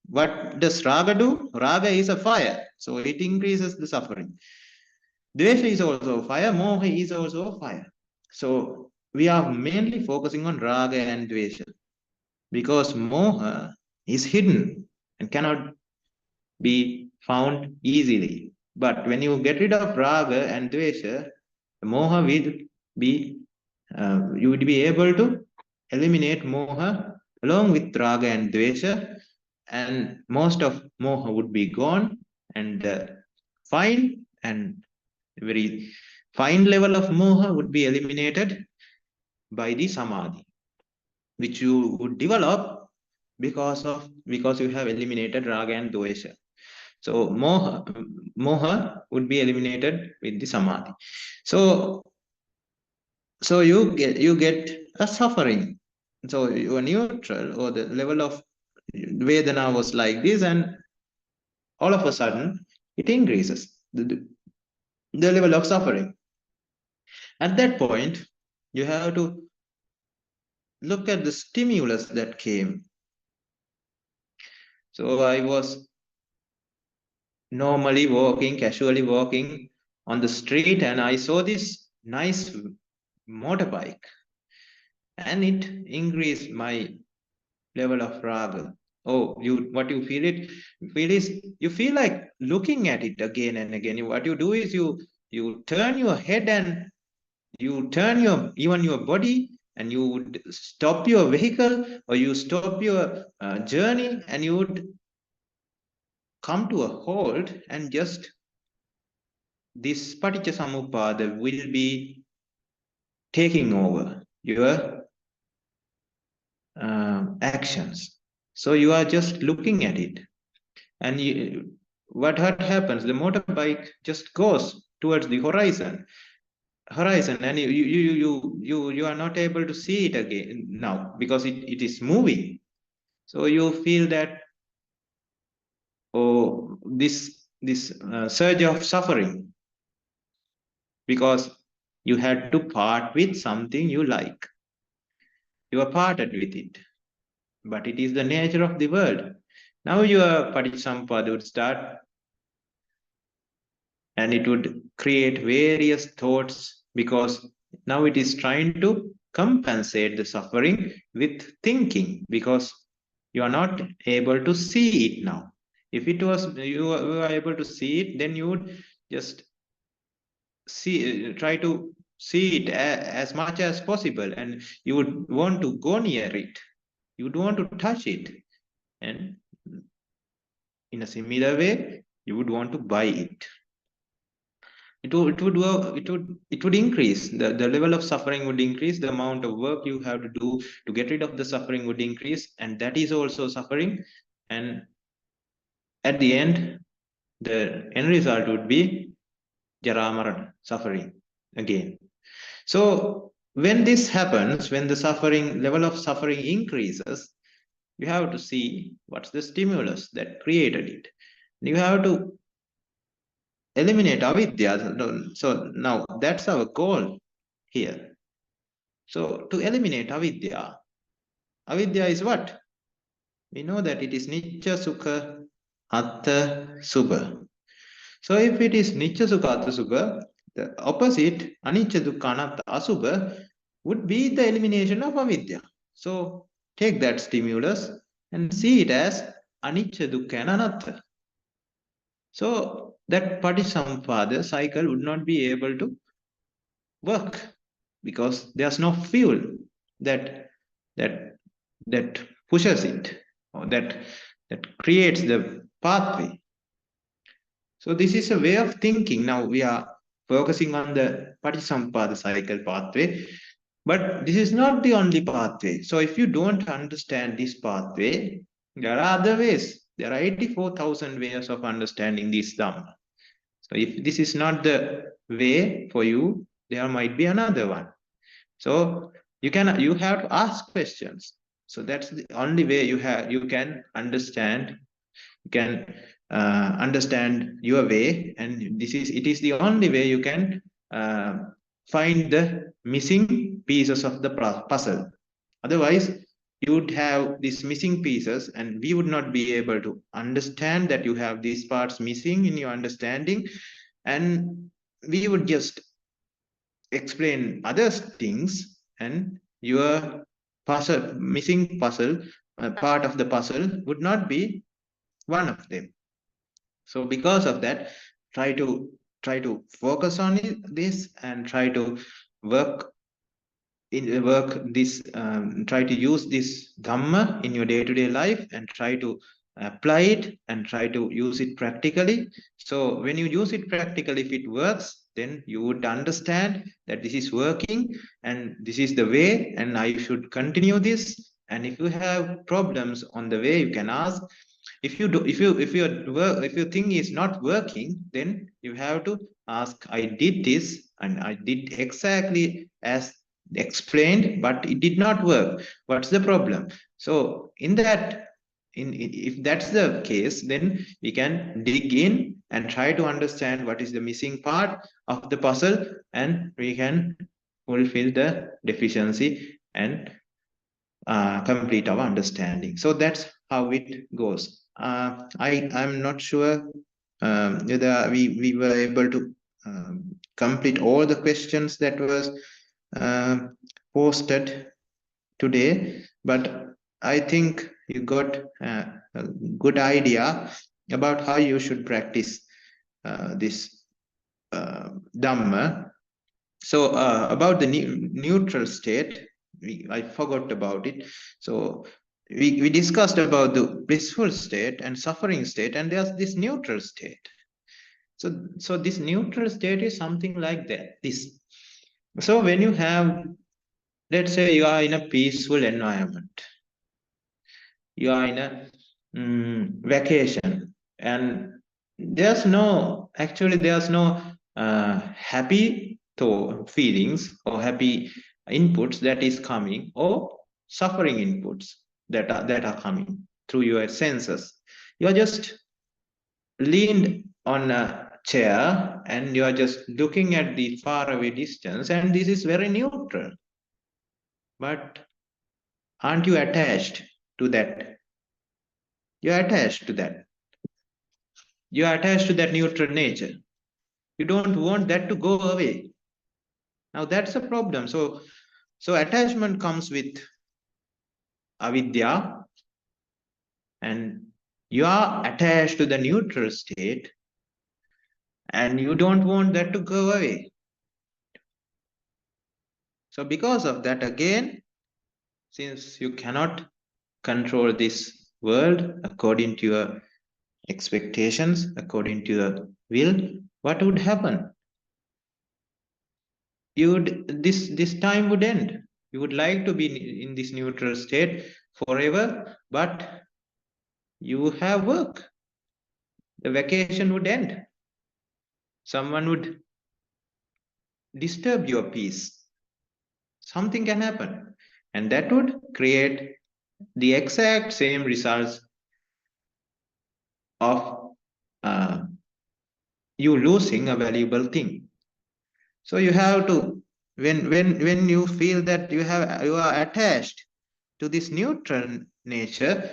What does Raga do? Raga is a fire. So it increases the suffering. Dvesha is also fire. Moha is also fire. So we are mainly focusing on Raga and Dvesha because Moha is hidden and cannot be found easily. But when you get rid of Raga and Dvesha, Moha will be, you would be able to eliminate Moha along with Raga and Dvesha, and most of Moha would be gone, and fine and very fine level of Moha would be eliminated by the Samadhi, which you would develop because you have eliminated Raga and Dvesha. So moha would be eliminated with the samadhi. So you get a suffering. So you are neutral, or the level of Vedana was like this, and all of a sudden it increases the level of suffering. At that point, you have to look at the stimulus that came. So I was normally casually walking on the street, and I saw this nice motorbike, and it increased my level of raga. Oh, what you feel is you feel like looking at it again and again. What you do is you turn your head and you turn even your body, and you would stop your vehicle or you stop your journey, and you would come to a halt, and just this Paticca Samuppada will be taking over your actions. So you are just looking at it, and what happens? The motorbike just goes towards the horizon, and you are not able to see it again now, because it is moving. So you feel that, oh, this surge of suffering, because you had to part with something you like. You are parted with it, but it is the nature of the world. Now your Paticca would start, and it would create various thoughts, because now it is trying to compensate the suffering with thinking, because you are not able to see it now. If it was you were able to see it, then you would just try to see it as much as possible, and you would want to go near it, you would want to touch it, and in a similar way you would want to buy it. It would increase, the level of suffering would increase, the amount of work you have to do to get rid of the suffering would increase, and that is also suffering. And at the end, the end result would be jara marana, suffering again. So when this happens, when the suffering level of suffering increases, you have to see what's the stimulus that created it. You have to eliminate avidya. So now that's our goal here. So to eliminate avidya is what? We know that it is nicca sukha atta subha. So if it is nicca sukha atta subha, the opposite, anicca dukkha anatta asubha, would be the elimination of avidya. So take that stimulus and see it as anicca dukkha and anatta. So that Paticca cycle would not be able to work, because there's no fuel that pushes it, or that creates the pathway. So this is a way of thinking. Now we are focusing on the Paticca cycle pathway, but this is not the only pathway. So if you don't understand this pathway, there are other ways. There are 84,000 ways of understanding this Dhamma. So if this is not the way for you, there might be another one. So you have to ask questions. So that's the only way you can understand. You can understand your way, and it is the only way you can find the missing pieces of the puzzle. Otherwise, you would have these missing pieces, and we would not be able to understand that you have these parts missing in your understanding, and we would just explain other things, and your missing puzzle, part of the puzzle would not be one of them. So because of that, try to focus on this, and try to work this, try to use this Dhamma in your day-to-day life, and try to apply it, and try to use it practically. So when you use it practically, if it works, then you would understand that this is working, and this is the way, and I should continue this. And if you have problems on the way, you can ask. If your thing is not working, then you have to ask, I did this, and I did exactly as explained, but it did not work. What's the problem? So if that's the case, then we can dig in and try to understand what is the missing part of the puzzle, and we can fulfill the deficiency and complete our understanding. So that's how it goes. I'm not sure whether we were able to complete all the questions that was posted today, but I think you got a good idea about how you should practice this Dhamma. So about the neutral state, I forgot about it. So we discussed about the blissful state and suffering state, and there's this neutral state. So this neutral state is something like that. This. So when you have, let's say you are in a peaceful environment, you are in a vacation, and there's no happy feelings or happy inputs that is coming, or suffering inputs that are coming through your senses. You are just leaned on a chair and you are just looking at the faraway distance, and this is very neutral. But aren't you attached to that? You're attached to that. You are attached to that neutral nature. You don't want that to go away. Now that's a problem. So attachment comes with avidya, and you are attached to the neutral state, and you don't want that to go away. So because of that, again, since you cannot control this world according to your expectations, according to your will, what would happen? This time would end. You would like to be in this neutral state forever, but you have work. The vacation would end. Someone would disturb your peace. Something can happen, and that would create the exact same results of you losing a valuable thing. So you have to, when you feel that you are attached to this neutral nature,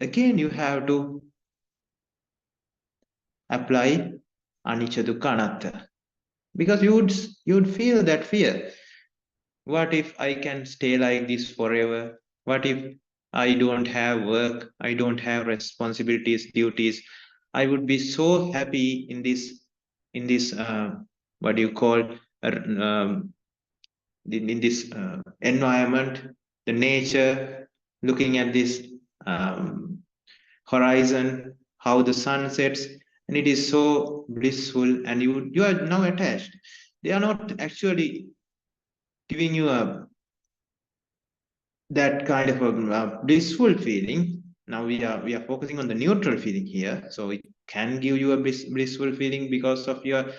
again you have to apply anicca dukkha anatta, because you would feel that fear. What if I can stay like this forever? What if I don't have work, I don't have responsibilities, duties? I would be so happy in this what do you call in this environment, the nature, looking at this horizon, how the sun sets, and it is so blissful, and you are now attached. They are not actually giving you that kind of a blissful feeling. Now we are focusing on the neutral feeling here, so it can give you a blissful feeling because of your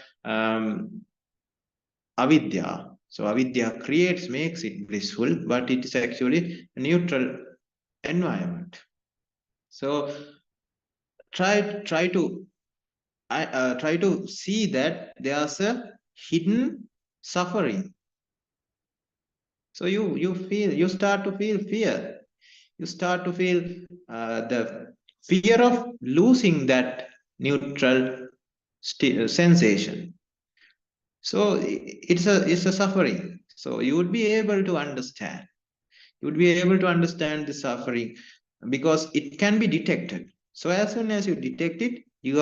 avidya. So avidya makes it blissful, but it is actually a neutral environment. So try to see that there's a hidden suffering. So you start to feel fear. You start to feel the fear of losing that neutral sensation. So it's a suffering. So you would be able to understand. You would be able to understand the suffering because it can be detected. So as soon as you detect it, you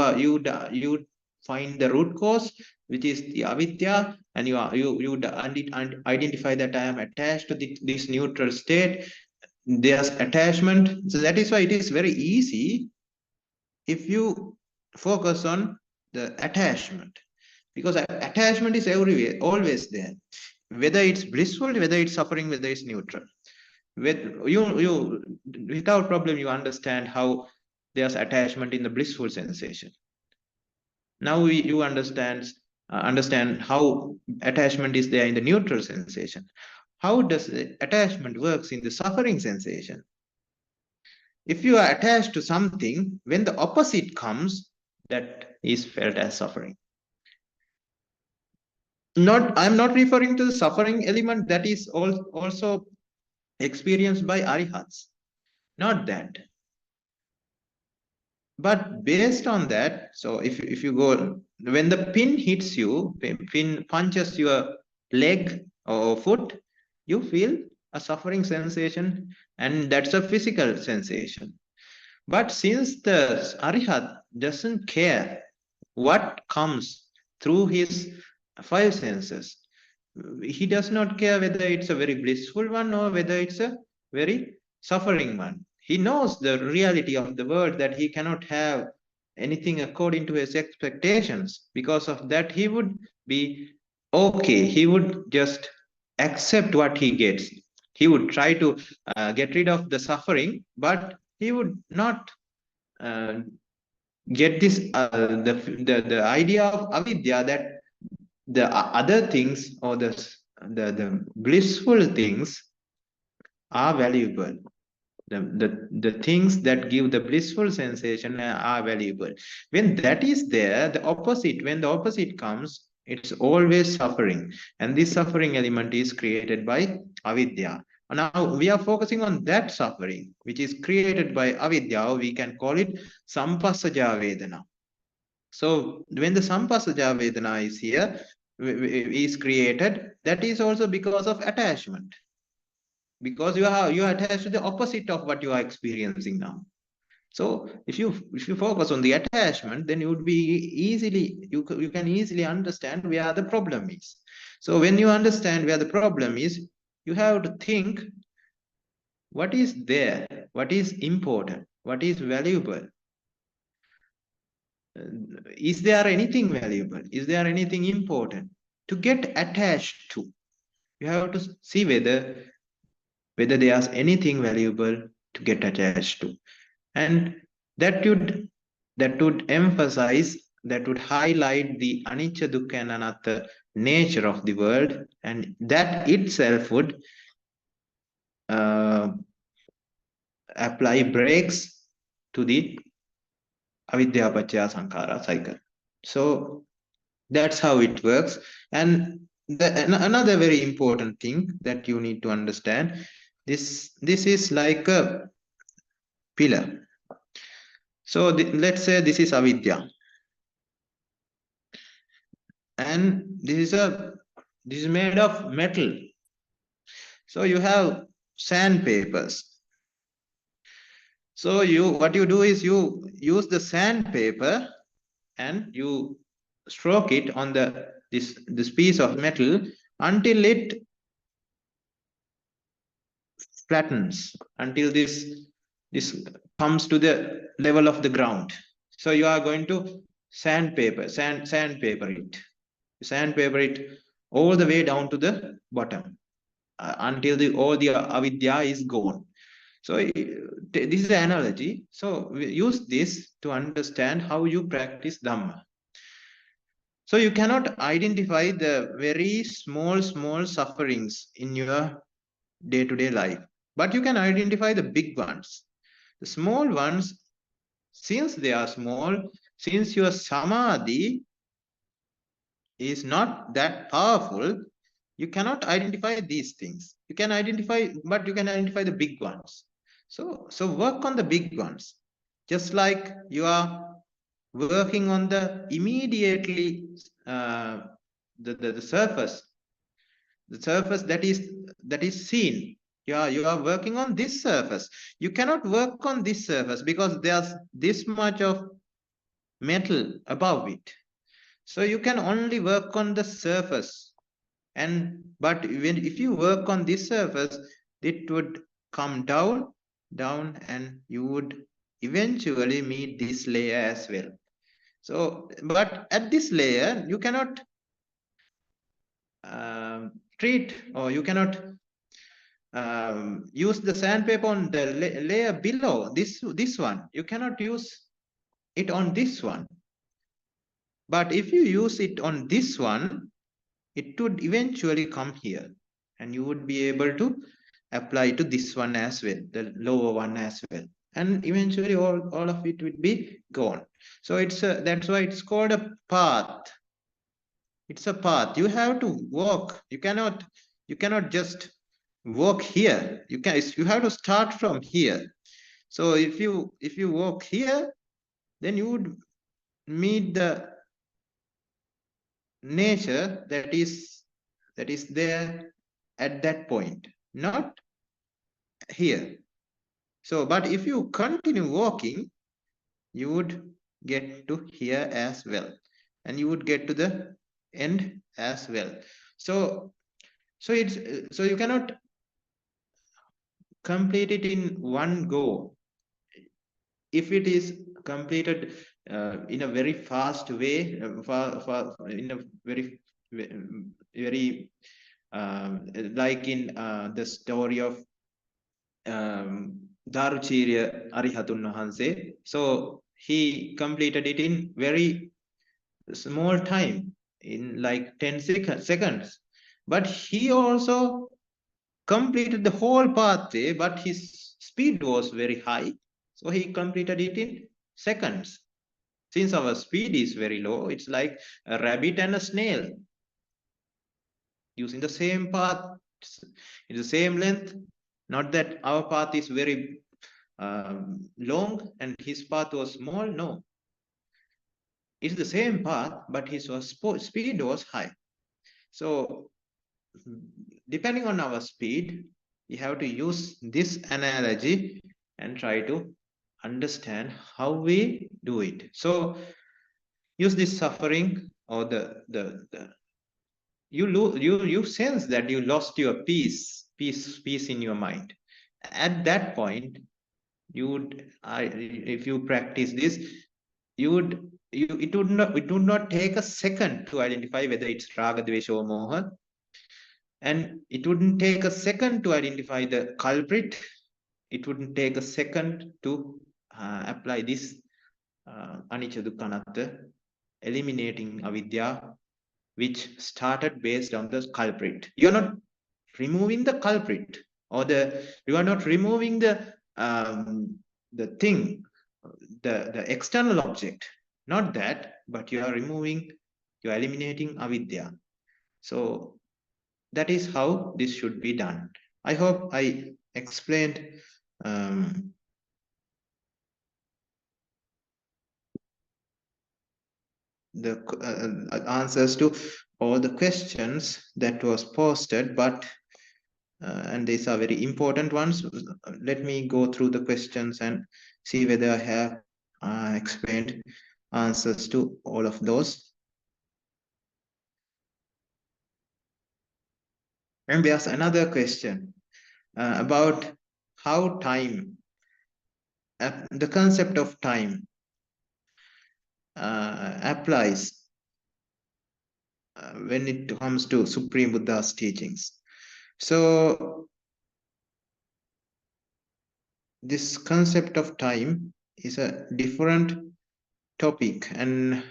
find the root cause, which is the avidya, and you identify that I am attached to this neutral state. There's attachment. So that is why it is very easy if you focus on the attachment, because attachment is everywhere, always there, whether it's blissful, whether it's suffering, whether it's neutral. You without problem you understand how there's attachment in the blissful sensation. Now you understand how attachment is there in the neutral sensation. How does the attachment works in the suffering sensation? If you are attached to something, when the opposite comes, that is felt as suffering. I'm not referring to the suffering element that is also experienced by arihats. Not that. But based on that, so if you go, when the pin hits you, pin punches your leg or foot, you feel a suffering sensation, and that's a physical sensation. But since the Arihat doesn't care what comes through his five senses, he does not care whether it's a very blissful one or whether it's a very suffering one. He knows the reality of the world, that he cannot have anything according to his expectations. Because of that, he would be okay. He would just accept what he gets. He would try to get rid of the suffering, but he would not get this the idea of avidya, that the other things or the blissful things are valuable. The things that give the blissful sensation are valuable. When that is there, the opposite, when the opposite comes, it's always suffering, and this suffering element is created by avidya. Now we are focusing on that suffering which is created by avidya, or we can call it sampassaja vedana. So when the sampassaja vedana is here, is created, that is also because of attachment, because you are attached to the opposite of what you are experiencing now. So if you focus on the attachment, then you would be you can easily understand where the problem is. So when you understand where the problem is, you have to think, what is there, what is important, what is valuable. Is there anything valuable? Is there anything important to get attached to? You have to see whether there's anything valuable to get attached to, and that would emphasize, that would highlight the anicca, dukkha, and anatta nature of the world, and that itself would apply brakes to the avidya paccaya sankhara cycle. So that's how it works. And another very important thing that you need to understand, this is like a pillar. So let's say this is avidya, and this is made of metal. So you have sandpapers. So what you do is you use the sandpaper and you stroke it on this piece of metal until it flattens, until this comes to the level of the ground. So you are going to sandpaper it all the way down to the bottom, until all the avidya is gone. So this is an analogy. So we use this to understand how you practice Dhamma. So you cannot identify the very small sufferings in your day-to-day life, but you can identify the big ones. The small ones, since they are small, since your samadhi is not that powerful, you cannot identify these things. You can identify, but you can identify the big ones. So work on the big ones, just like you are working on the immediately the surface that is seen. You are working on this surface. You cannot work on this surface because there's this much of metal above it. So you can only work on the surface. But if you work on this surface, it would come down, and you would eventually meet this layer as well. So, but at this layer, you cannot treat, or you cannot use the sandpaper on the layer below this one. You cannot use it on this one. But if you use it on this one, it would eventually come here, and you would be able to apply to this one as well, the lower one as well, and eventually all of it would be gone. So that's why it's called a path. It's a path. You have to walk. You cannot just walk here. You have to start from here. So if you walk here, then you would meet the nature that is there at that point, not here. So, but if you continue walking, you would get to here as well, and you would get to the end as well. So you cannot complete it in one go. If it is completed in a very fast way, in a very like in the story of Daruchirya Arihatun Wahanse. So he completed it in very small time, in like 10 seconds. But he also completed the whole pathway, but his speed was very high. So he completed it in seconds. Since our speed is very low, it's like a rabbit and a snail using the same path, in the same length. Not that our path is very long and his path was small. No, it's the same path, but his speed was high. So depending on our speed, we have to use this analogy and try to understand how we do it. So use this suffering, or you sense that you lost your peace in your mind. At that point, you would, if you practice this, it would not take a second to identify whether it's raga, dvesha, or moha, and it wouldn't take a second to identify the culprit. It wouldn't take a second to apply this anicca dukkha anatta, eliminating avidya, which started based on the culprit. You're not removing the culprit, or you are not removing the thing, the external object, not that, but you are eliminating avidya. So that is how this should be done. I hope I explained the answers to all the questions that was posted, but and these are very important ones. Let me go through the questions and see whether I have explained answers to all of those. And there's another question about how time, the concept of time applies when it comes to Supreme Buddha's teachings. So this concept of time is a different topic, and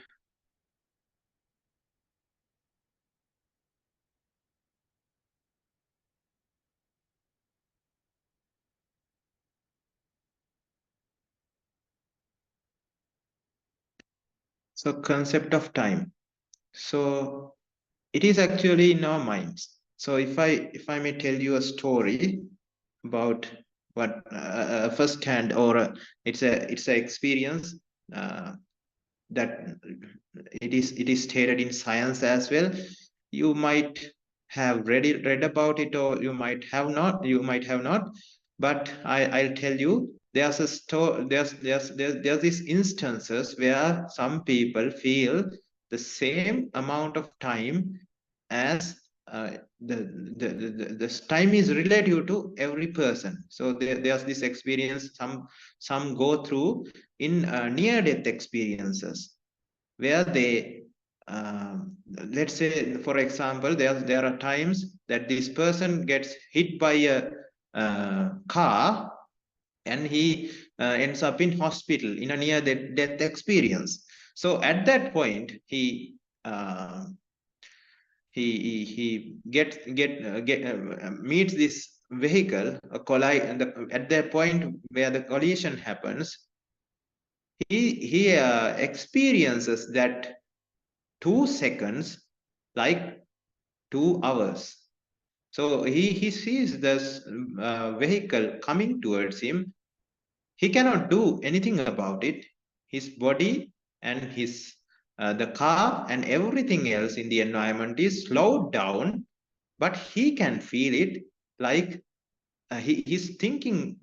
so concept of time, so it is actually in our minds. So if I may tell you a story about what first hand, or it's a experience that it is stated in science as well. You might have read about it, or you might have not, but I'll tell you, there's these instances where some people feel the same amount of time as the time is relative to every person. So there's this experience some go through in near-death experiences, where they let's say, for example, there are times that this person gets hit by a car, and he ends up in hospital in a near-death experience. So at that point, he meets this vehicle, a collide, and at that point where the collision happens, he experiences that 2 seconds like 2 hours. So he sees this vehicle coming towards him. He cannot do anything about it. His body and his the car and everything else in the environment is slowed down, but he can feel it like his thinking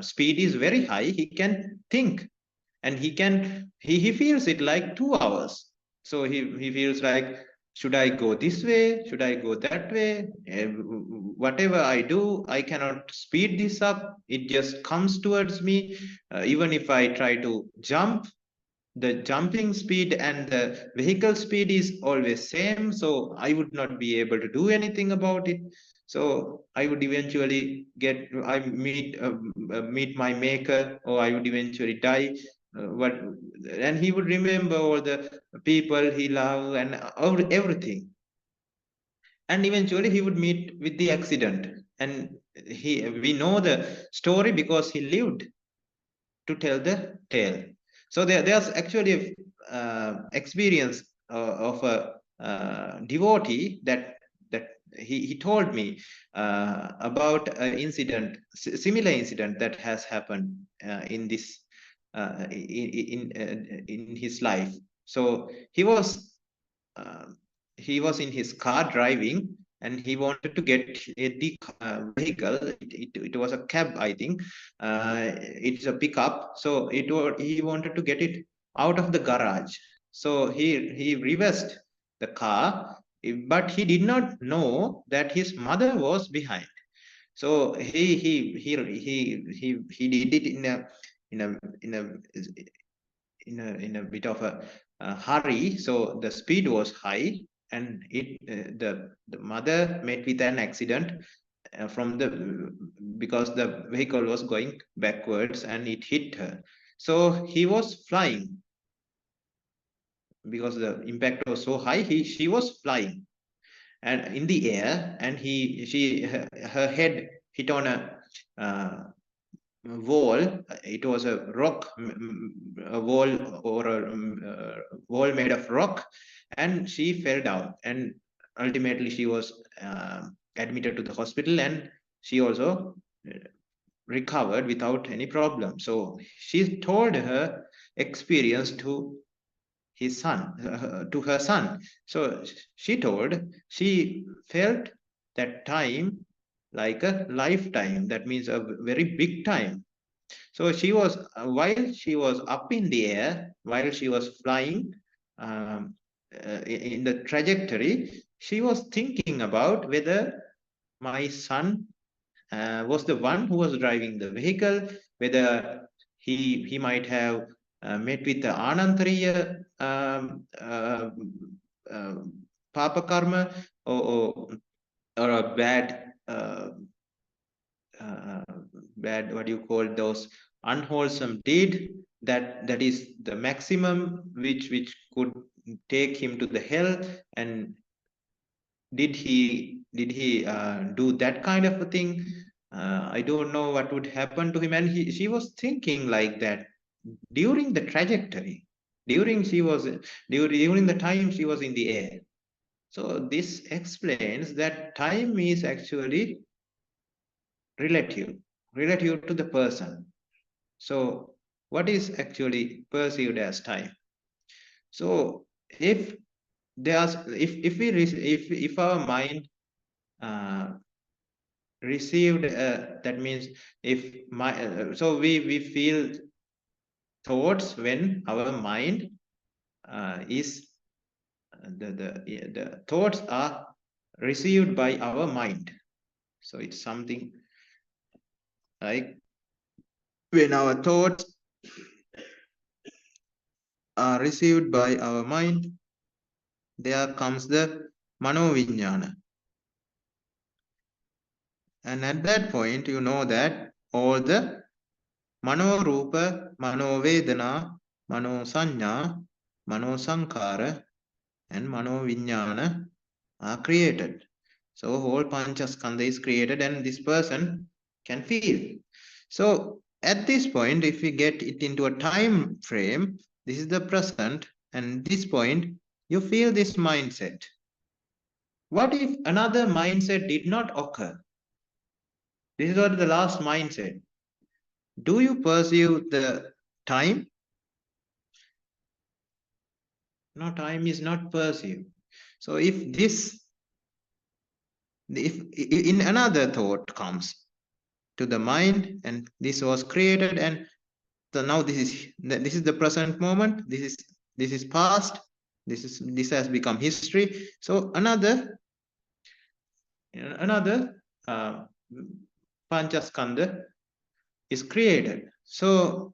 speed is very high. He can think, and he feels it like 2 hours. So he feels like, should I go this way? Should I go that way? Whatever I do, I cannot speed this up. It just comes towards me. Even if I try to jump, the jumping speed and the vehicle speed is always same. So I would not be able to do anything about it. So I would eventually meet my maker, or I would eventually die. And he would remember all the people he loved and everything. And eventually he would meet with the accident. And we know the story because he lived to tell the tale. So there's actually a experience of a devotee that he told me about an incident, similar incident that has happened in this in his life. So he was in his car driving, and he wanted to get the vehicle. It was a cab, I think. It's a pickup. So he wanted to get it out of the garage. So he reversed the car, but he did not know that his mother was behind. So he did it in a bit of a hurry. So the speed was high, and the mother met with an accident because the vehicle was going backwards, and it hit her. So he was flying because the impact was so high. She was flying and in the air, and her head hit on a wall. It was a rock, a wall, or a wall made of rock, and she fell down, and ultimately she was admitted to the hospital, and she also recovered without any problem. So she told her experience to his son, to her son. So she told she felt that time like a lifetime. That means a very big time. So she was, while she was up in the air, while she was flying in the trajectory, she was thinking about whether my son was the one who was driving the vehicle, whether he might have met with the Anantariya Papa Karma, or a bad what do you call those unwholesome deed, that is the maximum which could take him to the hell. And did he do that kind of a thing? I don't know what would happen to him. And she was thinking like that during the trajectory, during the time she was in the air. So this explains that time is actually relative to the person. So what is actually perceived as time? So if our mind received, that means if so we feel thoughts when our mind is the thoughts are received by our mind. So it's something like when our thoughts are received by our mind, there comes the manovinyana. And at that point, you know that all the mano rupa, mano vedana, mano sanya, mano sankara, and mano vinyana are created. So whole panchaskandha is created, and this person can feel. So at this point, if we get it into a time frame, this is the present, and this point, you feel this mindset. What if another mindset did not occur? This is what the last mindset. Do you perceive the time? No, time is not perceived. So if in another thought comes, to the mind, and this was created, and so now this is the present moment. This is past. This has become history. So another Panchaskandha is created. So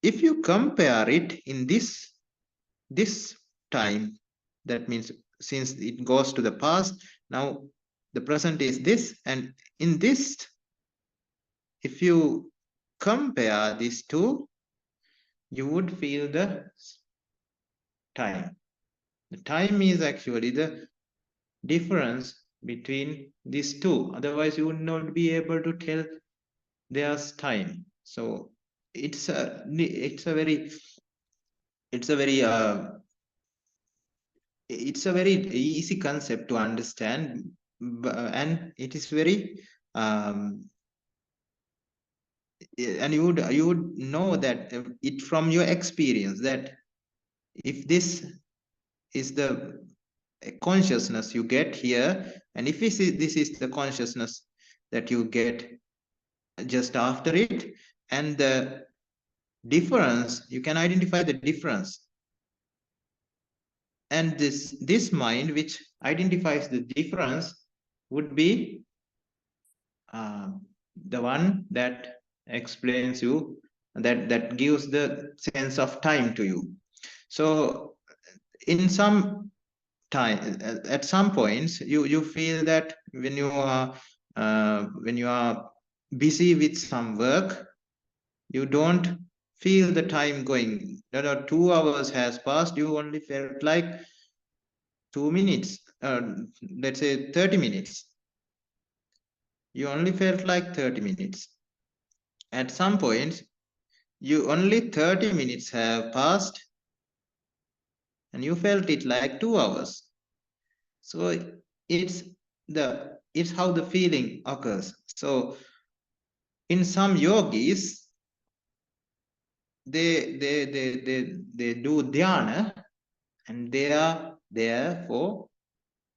if you compare it in this time, that means since it goes to the past, now the present is this, and in this, if you compare these two, you would feel the time. The time is actually the difference between these two. Otherwise, you would not be able to tell there's time. So it's a very easy concept to understand, and it is very and you would know that it from your experience, that if this is the consciousness you get here, and if this is the consciousness that you get just after it, and the difference, you can identify the difference, and this mind which identifies the difference would be the one that explains you, that gives the sense of time to you. So in some time, at some points, you feel that when you are busy with some work, you don't feel the time going. 2 hours has passed, you only felt like 2 minutes, let's say 30 minutes. You only felt like 30 minutes. At some points, you only 30 minutes have passed, and you felt it like 2 hours. So it's how the feeling occurs. So in some yogis, they do dhyana, and they are there for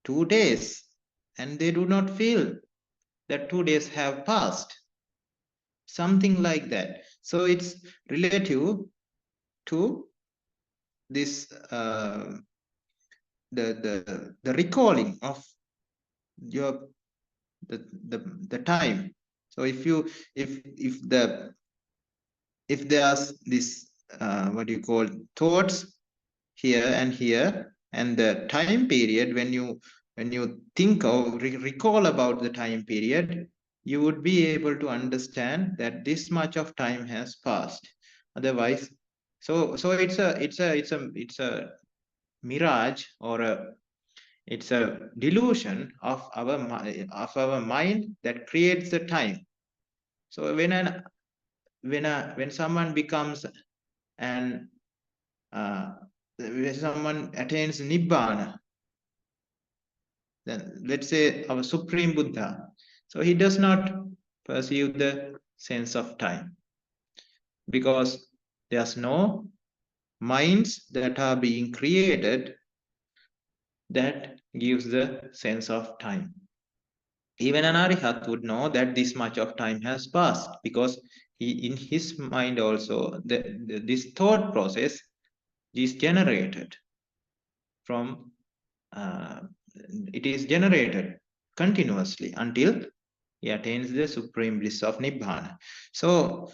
2 days, and they do not feel that 2 days have passed. Something like that. So it's relative to this the recalling of your the time. So if there's this what do you call, thoughts here and here, and the time period, when you think of recall about the time period, you would be able to understand that this much of time has passed. Otherwise, so it's a mirage, or it's a delusion of our mind that creates the time. So when someone becomes an when someone attains nibbana, then let's say our supreme Buddha, so he does not perceive the sense of time, because there's no minds that are being created that gives the sense of time. Even an Arihat would know that this much of time has passed, because he, in his mind also, this thought process is generated from it is generated continuously until he attains the supreme bliss of Nibbana. So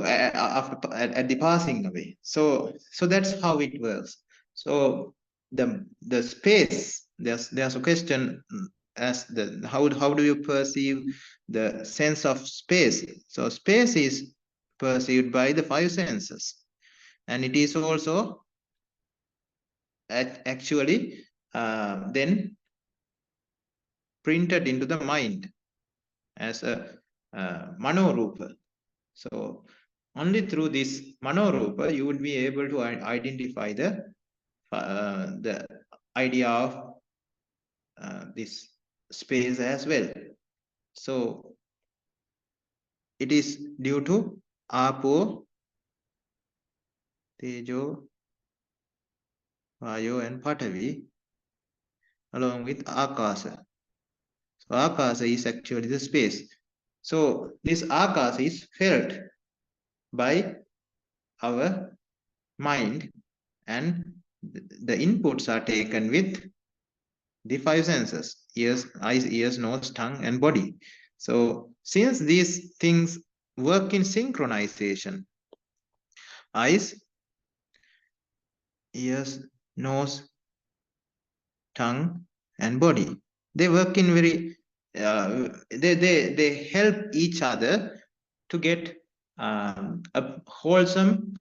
after at the passing away, so that's how it works. So the space, there's a question as the how do you perceive the sense of space? So space is perceived by the 5 senses, and it is also actually then printed into the mind as a manorupa. So only through this manorupa you would be able to identify the idea of this space as well. So it is due to Apo, Tejo, Vayo, and Patavi, along with Akasa. So akasa is actually the space. So this akasa is felt by our mind, and the inputs are taken with the five senses: ears, eyes, ears, nose, tongue, and body. So since these things work in synchronization, eyes, ears, nose, tongue, and body, they work in very they help each other to get a wholesome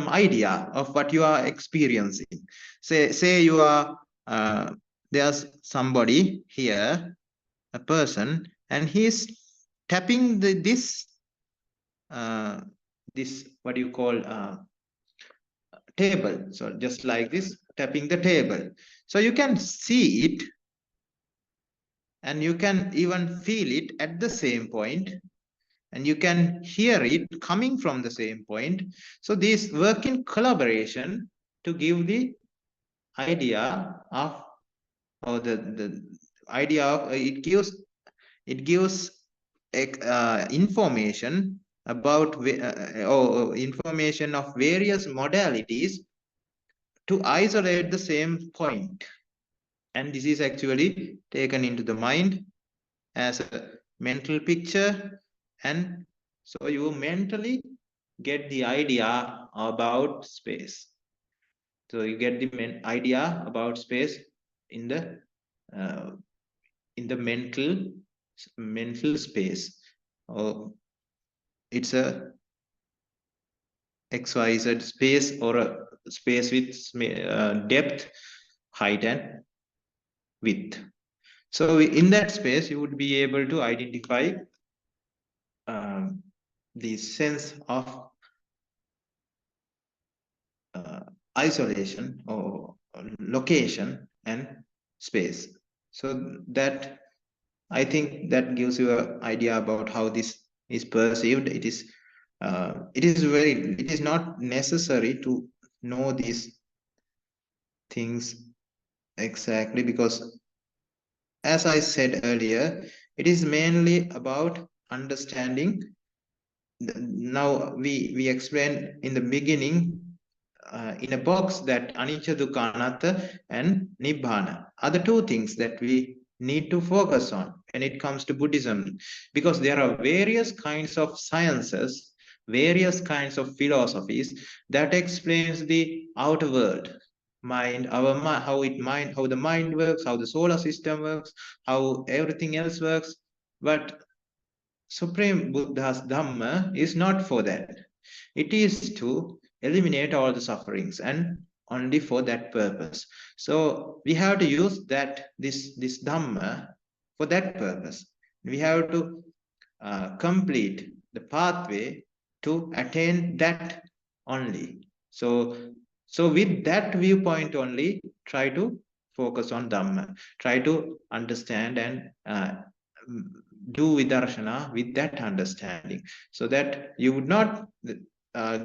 idea of what you are experiencing. Say you are there's somebody here, a person, and he's tapping this what you call table. So just like this, tapping the table. So you can see it, and you can even feel it at the same point, and you can hear it coming from the same point. So these work in collaboration to give the idea of, or the idea of it gives information about or information of various modalities to isolate the same point. And this is actually taken into the mind as a mental picture, and so you mentally get the idea about space. So you get the idea about space in the mental space. Or it's a XYZ space, or a space with depth, height, and width. So in that space, you would be able to identify the sense of isolation or location and space. So that, I think, that gives you an idea about how this is perceived. It is not necessary to know these things exactly, because as I said earlier, it is mainly about understanding. Now we explained in the beginning in a box that anicca, dukkha, anatta, and nibbana are the two things that we need to focus on when it comes to Buddhism, because there are various kinds of sciences, various kinds of philosophies that explains the outer world, mind, our mind, how the mind works, how the solar system works, how everything else works. But Supreme Buddha's Dhamma is not for that. It is to eliminate all the sufferings, and only for that purpose. So we have to use this Dhamma for that purpose. We have to complete the pathway to attain that only. So with that viewpoint only, try to focus on Dhamma. Try to understand and do vidarshana with that understanding, so that you would not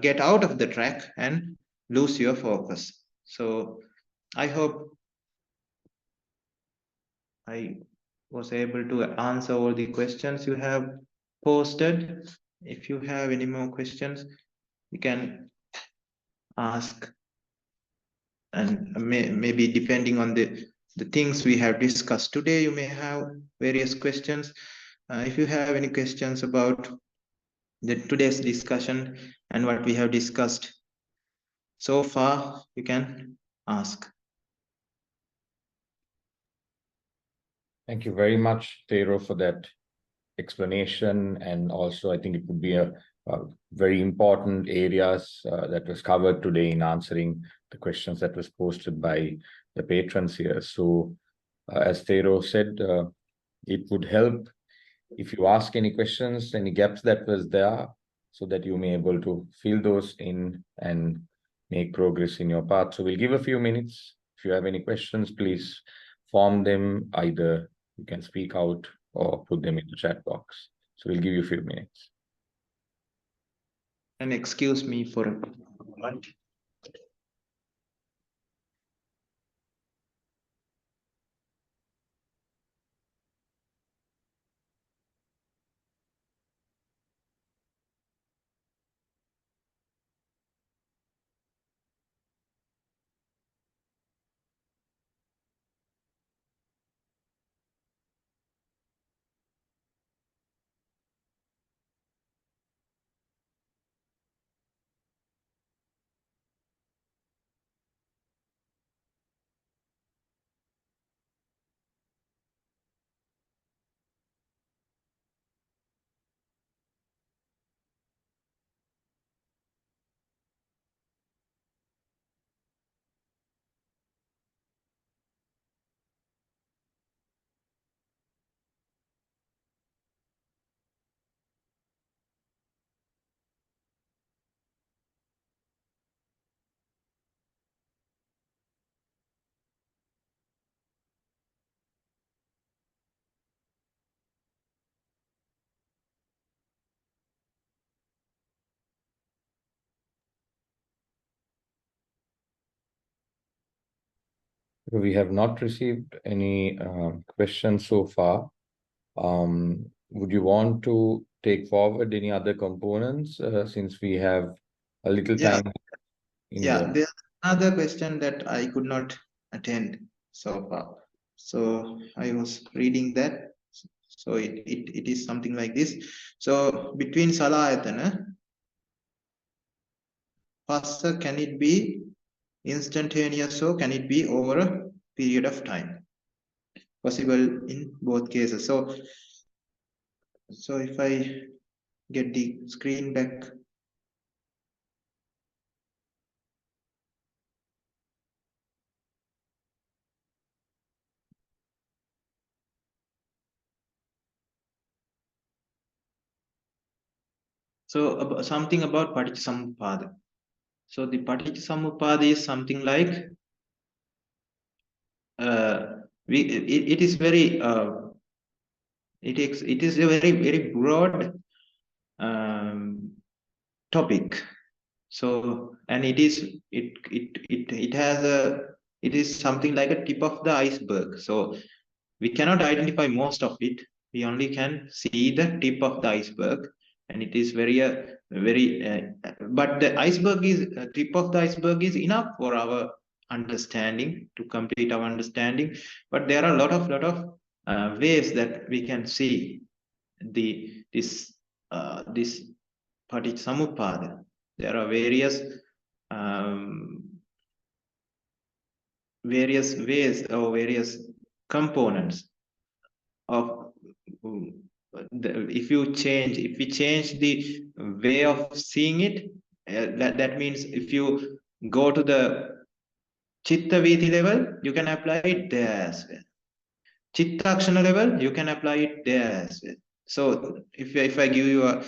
get out of the track and lose your focus. So I hope I was able to answer all the questions you have posted. If you have any more questions, you can ask, and maybe depending on the things we have discussed today, you may have various questions. If you have any questions about today's discussion and what we have discussed so far, you can ask. Thank you very much, Thero, for that explanation. And also, I think it would be a very important areas that was covered today in answering the questions that was posted by the patrons here. So as Thero said, it would help if you ask any questions, any gaps that was there, so that you may able to fill those in and make progress in your path. So we'll give a few minutes. If you have any questions, please form them. Either you can speak out or put them in the chat box. So we'll give you a few minutes. And excuse me for a moment. We have not received any questions so far. Would you want to take forward any other components since we have a little Yeah. time in Yeah, the... there's another question that I could not attend so far. So I was reading that. So it is something like this. So between Salayatana, Passa, can it be instantaneous or can it be over a period of time? Possible in both cases. So if I get the screen back. So something about Paticca. So the Paticca is something like it is very it is a very broad topic. So and it is something like a tip of the iceberg. So we cannot identify most of it. We only can see the tip of the iceberg, and it is very but the iceberg is tip of the iceberg is enough for our understanding, to complete our understanding. But there are a lot of ways that we can see this Paticca. There are various ways or various components of if we change the way of seeing it, that means if you go to the Citta Vithi level, you can apply it there as well. Chittakshana level, you can apply it there as well. So if I give you a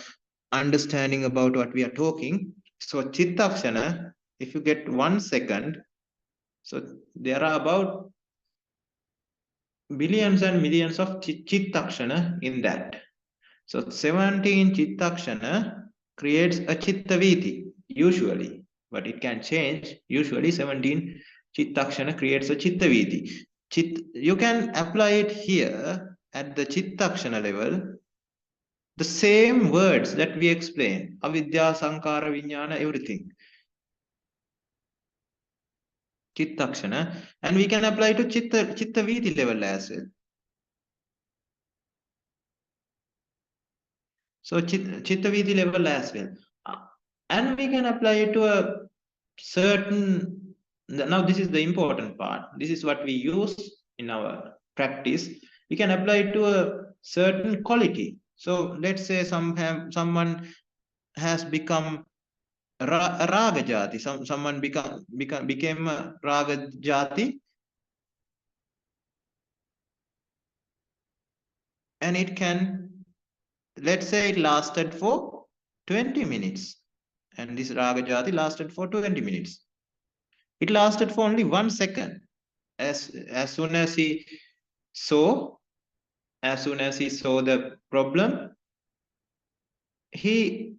understanding about what we are talking, so Chittakshana, if you get 1 second, so there are about billions and millions of Chittakshana in that. So 17 Chittakshana creates a Citta Vithi, usually, but it can change. Usually 17 Chittakshana creates a Citta Vithi. You can apply it here at the Chittakshana level, the same words that we explain, avidya, sankara, vijnana, everything. Chittakshana, and we can apply to Citta Vithi level as well. So Citta Vithi level as well. And we can apply it to a certain, now this is the important part. This is what we use in our practice. We can apply it to a certain quality. So let's say someone has become a raga jati. Someone became a raga jati, and it can, let's say it lasted for 20 minutes, and this raga jati lasted for 20 minutes. It lasted for only 1 second. As soon as he saw the problem, he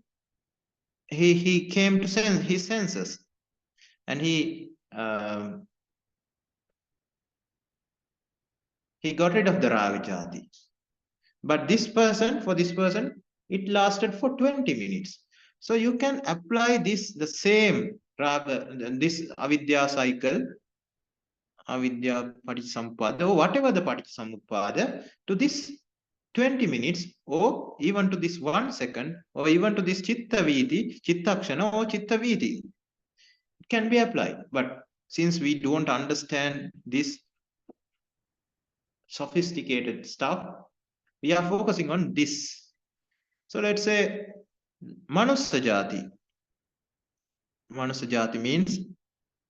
came to his senses, and he got rid of the raga jati. But for this person, it lasted for 20 minutes. So you can apply the same raga, this avidya cycle, avidya paticca, or whatever the paticca, to this 20 minutes, or even to this 1 second, or even to this Citta Vithi, Chittakshana or Citta Vithi. It can be applied. But since we don't understand this sophisticated stuff, we are focusing on this. So let's say Manusa Jati. Manusa Jati means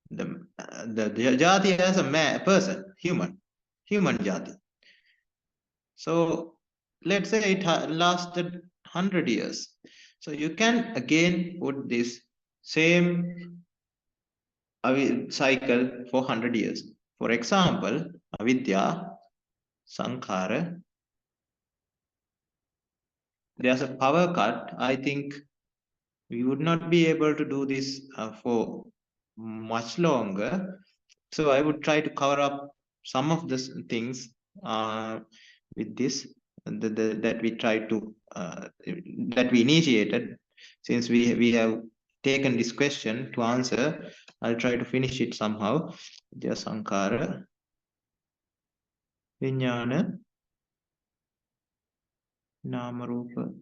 the Jati as a person, human Jati. So let's say it lasted 100 years. So you can again put this same cycle for 100 years. For example, avidya, sankhara. There's a power cut. I think we would not be able to do this for much longer. So I would try to cover up some of the things with this that we tried to that we initiated. Since we have taken this question to answer, I'll try to finish it somehow. Vidya Sankara, Vijnana, Namarupa.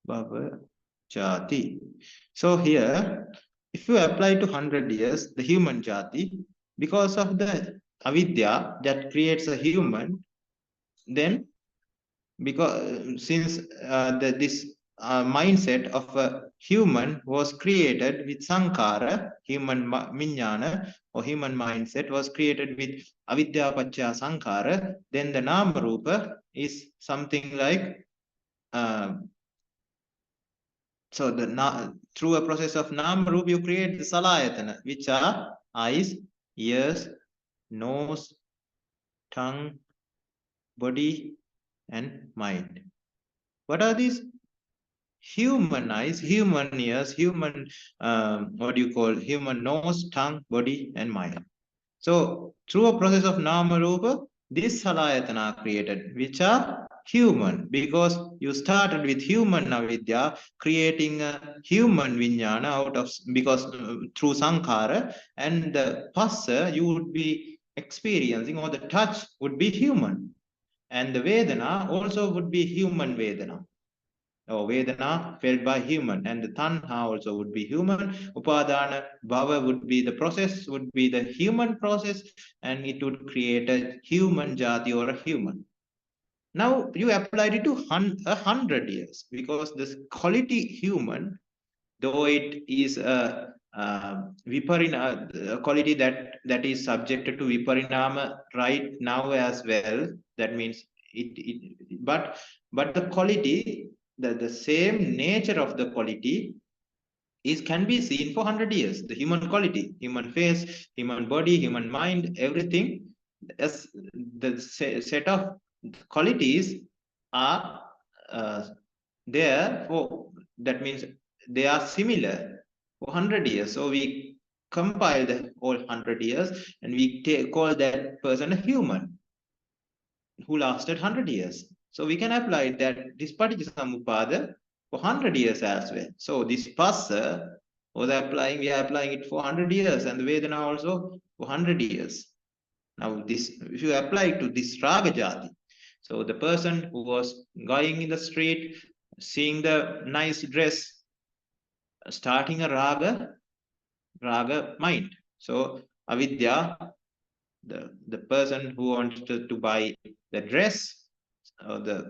Bhava Jati. So here, if you apply to 100 years, the human Jati, because of the avidya that creates a human, then because since this mindset of a human was created with Sankara, human Vijnana or human mindset was created with avidya pacha Sankara, then the Nama Rupa is something like so through a process of Nama Rupa, you create the Salayatana, which are eyes, ears, nose, tongue, body, and mind. What are these? Human eyes, human ears, human, what do you call, human nose, tongue, body, and mind. So through a process of Nama Rupa, this Salayatana are created, which are human, because you started with human avidya, creating a human vijnana out of, because through Sankara, and the passa you would be experiencing, or the touch would be human, and the Vedana also would be human Vedana, or Vedana felt by human, and the Tanha also would be human. Upadana Bhava would be the process, would be the human process, and it would create a human Jati or a human. Now you applied it to 100 years, because this quality human, though it is a Viparina quality that is subjected to Viparinama right now as well. That means but the quality, the same nature of the quality can be seen for 100 years. The human quality, human face, human body, human mind, everything, as the set of qualities are there for, that means they are similar for 100 years. So we compile the whole 100 years and we call that person a human who lasted 100 years. So we can apply that this Paticca Samuppada for 100 years as well. So this passa was applying, we are applying it for 100 years, and the Vedana also for 100 years. Now this, if you apply to this Raga Jati, so the person who was going in the street, seeing the nice dress, starting a raga mind. So avidya, the person who wanted to buy the dress, or the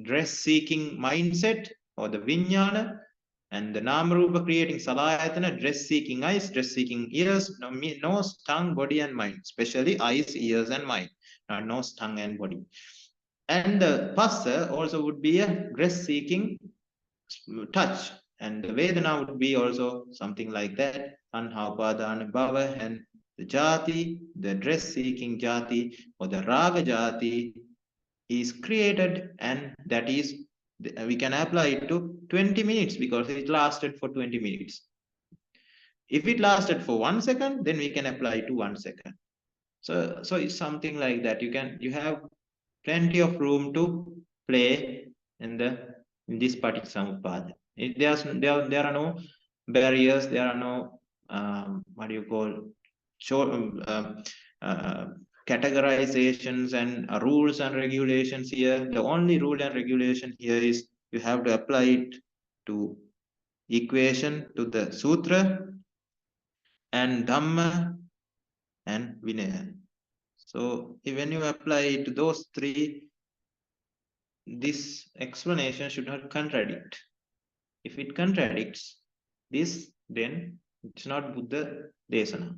dress seeking mindset, or the vijnana, and the namarupa creating salayatana, dress seeking eyes, dress seeking ears, nose, tongue, body, and mind, especially eyes, ears, and mind, not nose, tongue, and body. And the passa also would be a dress seeking touch, and the Vedana would be also something like that. Tanha Bhava, and the Jati, the dress seeking Jati, or the Raga Jati is created, and that is, we can apply it to 20 minutes because it lasted for 20 minutes. If it lasted for 1 second, then we can apply it to 1 second. So it's something like that. You have plenty of room to play in this Paticca Samuppada. There are no barriers, there are no what do you call, categorizations and rules and regulations here. The only rule and regulation here is you have to apply it to equation, to the sutra, and Dhamma, and Vinaya. So when you apply it to those three, this explanation should not contradict. If it contradicts this, then it's not Buddha Desana,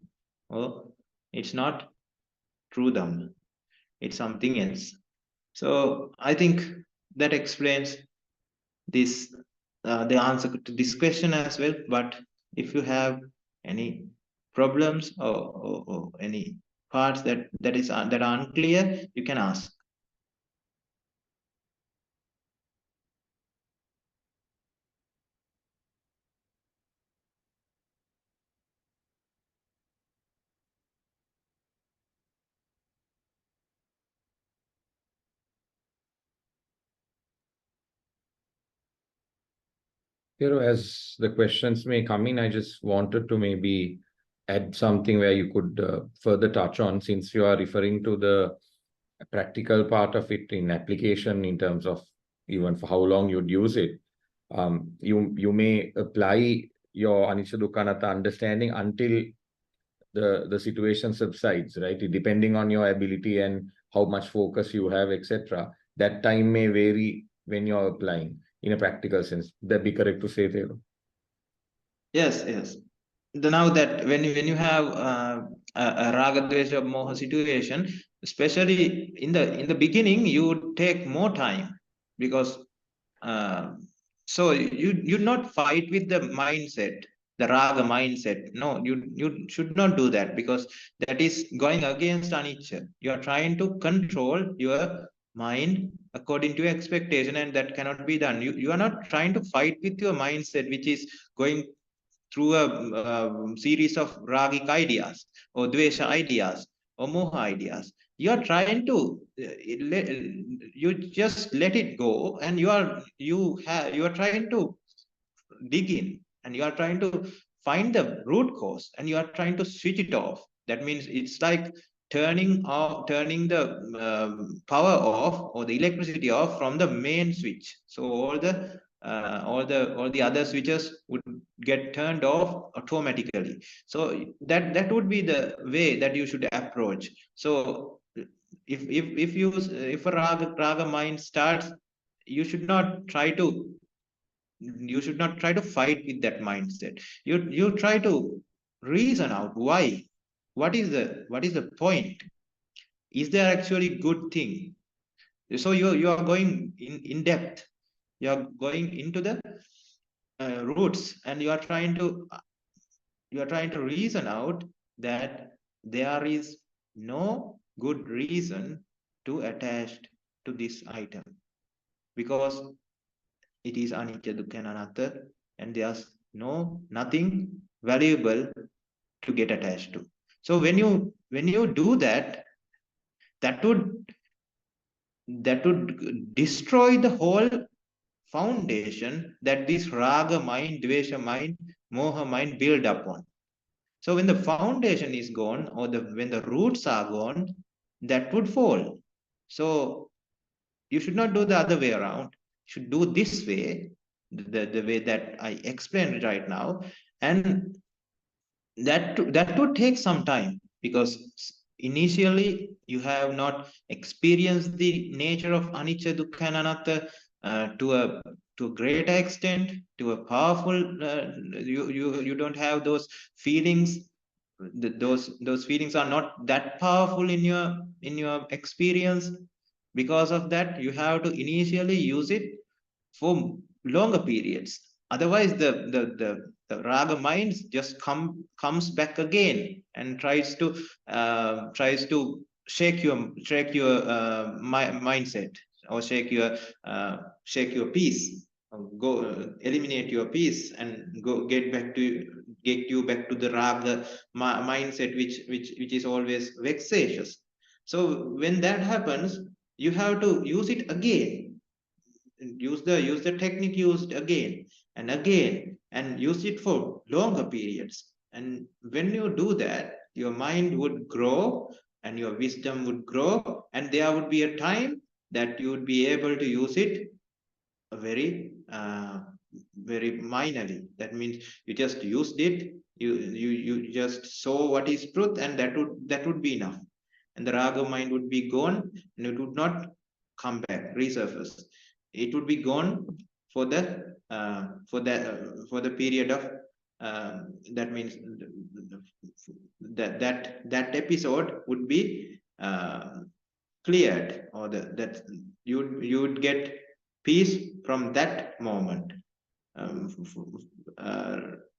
or It's not true Dhamma. It's something else. So I think that explains this the answer to this question as well. But if you have any problems or any parts that are unclear, you can ask. As the questions may come in, I just wanted to maybe add something where you could further touch on, since you are referring to the practical part of it in application in terms of even for how long you'd use it. You may apply your anicca dukkha anatta understanding until the situation subsides, right? Depending on your ability and how much focus you have, etc. That time may vary when you're applying in a practical sense. That be correct to say, Thero? Yes. Now that when you have a raga dvesha moha situation, especially in the beginning, you would take more time, because so you not fight with the mindset, the raga mindset. No, you should not do that, because that is going against anicca. You are trying to control your mind according to your expectation, and that cannot be done. You are not trying to fight with your mindset, which is going through a series of ragic ideas or dvesha ideas or moha ideas. You are trying to you just let it go, and you are trying to dig in, and you are trying to find the root cause, and you are trying to switch it off. That means it's like turning the power off, or the electricity off from the main switch. So all the other switches would get turned off automatically. So that would be the way that you should approach. So if a raga mind starts, you should not try to fight with that mindset. You try to reason out why. What is the point? Is there actually good thing? So you are going in depth. You are going into the roots, and you are trying to reason out that there is no good reason to attach to this item, because it is anicca dukkha anatta, and there's nothing valuable to get attached to. So when you do that, that would destroy the whole foundation that this raga mind, dvesha mind, moha mind build upon. So when the foundation is gone, or when the roots are gone, that would fall. So you should not do the other way around. You should do this way, the way that I explained right now. And that would take some time, because initially you have not experienced the nature of anicca dukkha and anatta to a greater extent, to a powerful you don't have those feelings. Those feelings are not that powerful in your experience. Because of that, you have to initially use it for longer periods. Otherwise, the raga minds just comes back again and tries to shake your mindset, or shake your peace, go eliminate your peace, and go get you back to the raga mindset, which is always vexatious. So when that happens, you have to use it again. Use the technique used again and again, and use it for longer periods. And when you do that, your mind would grow, and your wisdom would grow, and there would be a time that you would be able to use it very very minorly. That means you just used it, you just saw what is truth, and that would be enough, and the raga mind would be gone, and it would not come back, resurface. It would be gone for the period of that means that episode would be cleared, or that you would get peace from that moment.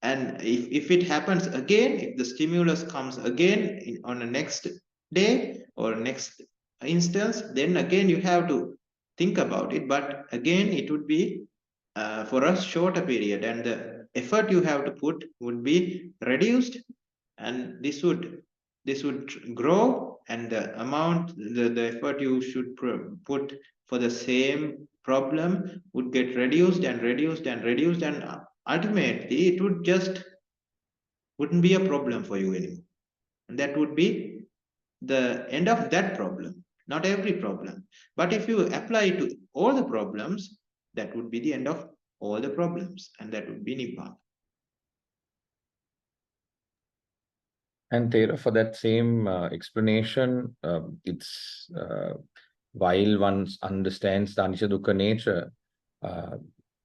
And if it happens again, if the stimulus comes again on the next day or next instance, then again you have to think about it. But again, it would be for a shorter period, and the effort you have to put would be reduced, and this would grow, and the amount, the effort you should put for the same problem would get reduced and reduced and reduced, and ultimately it would just wouldn't be a problem for you anymore. And that would be the end of that problem. Not every problem, but if you apply it to all the problems, that would be the end of all the problems, and that would be Nibbana. And Thera, for that same explanation, it's while one understands the anicca dukkha nature,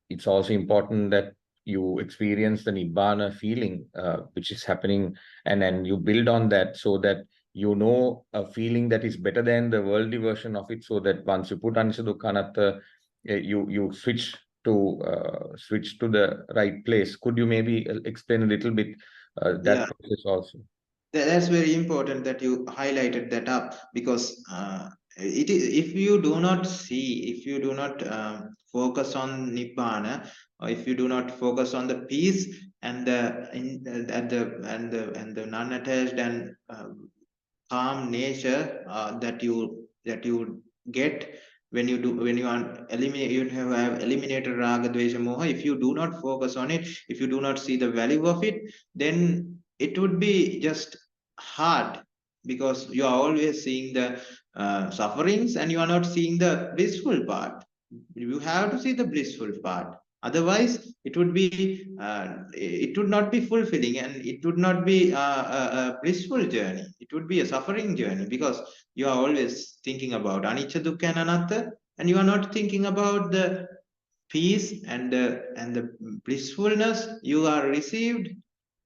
it's also important that you experience the Nibbana feeling, which is happening, and then you build on that so that you know a feeling that is better than the worldly version of it, so that once you put anicca dukkha anatta, you switch to the right place. Could you maybe explain a little bit that process also? That's very important that you highlighted that up, because it is, if you do not see, if you do not focus on Nibbana, or if you do not focus on the peace and the non-attached and calm nature that you get when you are have eliminated raga dvesha moha, if you do not focus on it, if you do not see the value of it, then it would be just hard, because you are always seeing the sufferings and you are not seeing the blissful part. You have to see the blissful part, otherwise it would not be fulfilling, and it would not be a blissful journey. It would be a suffering journey, because you are always thinking about anicca dukkha and anatta, and you are not thinking about the peace and the blissfulness you are received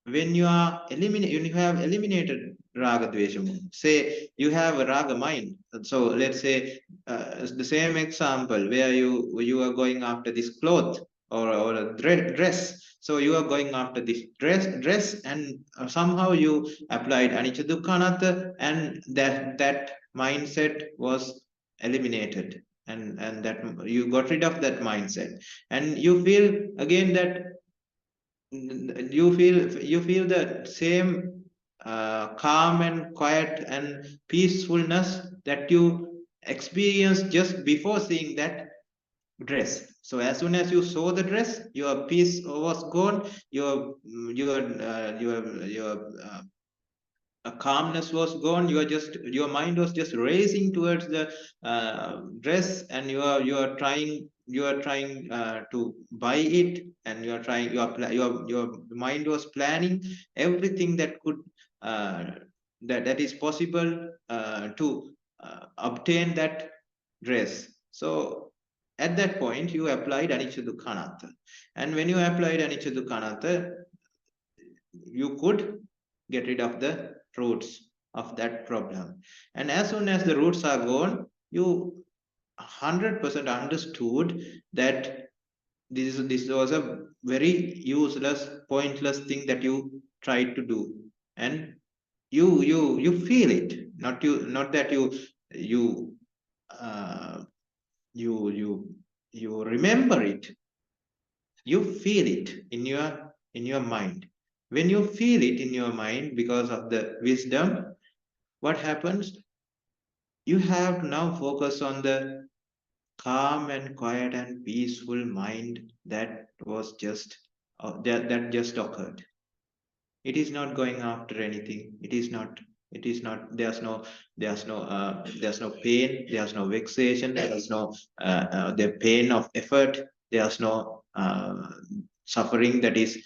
when you are when you have eliminated raga dvesha. Say you have a raga mind, so let's say the same example where you are going after this cloth or a dress. So you are going after this dress, and somehow you applied anicca dukkha anatta, and that mindset was eliminated, and that you got rid of that mindset, and you feel again that you feel the same calm and quiet and peacefulness that you experienced just before seeing that dress. So as soon as you saw the dress, your peace was gone, your calmness was gone. Your mind was just racing towards the dress, and you are trying to buy it, and your mind was planning everything that could that is possible to obtain that dress. So at that point you applied anicca dukkha anatta, and when you applied anicca dukkha anatta, you could get rid of the roots of that problem. And as soon as the roots are gone, you 100% understood that this was a very useless, pointless thing that you tried to do, and you feel it, not that you uh, you remember it, you feel it in your mind. When you feel it in your mind because of the wisdom, what happens? You have to now focus on the calm and quiet and peaceful mind that was just that just occurred. It is not going after anything. It is not there's no pain, there's no vexation, there's no the pain of effort, there's no suffering that is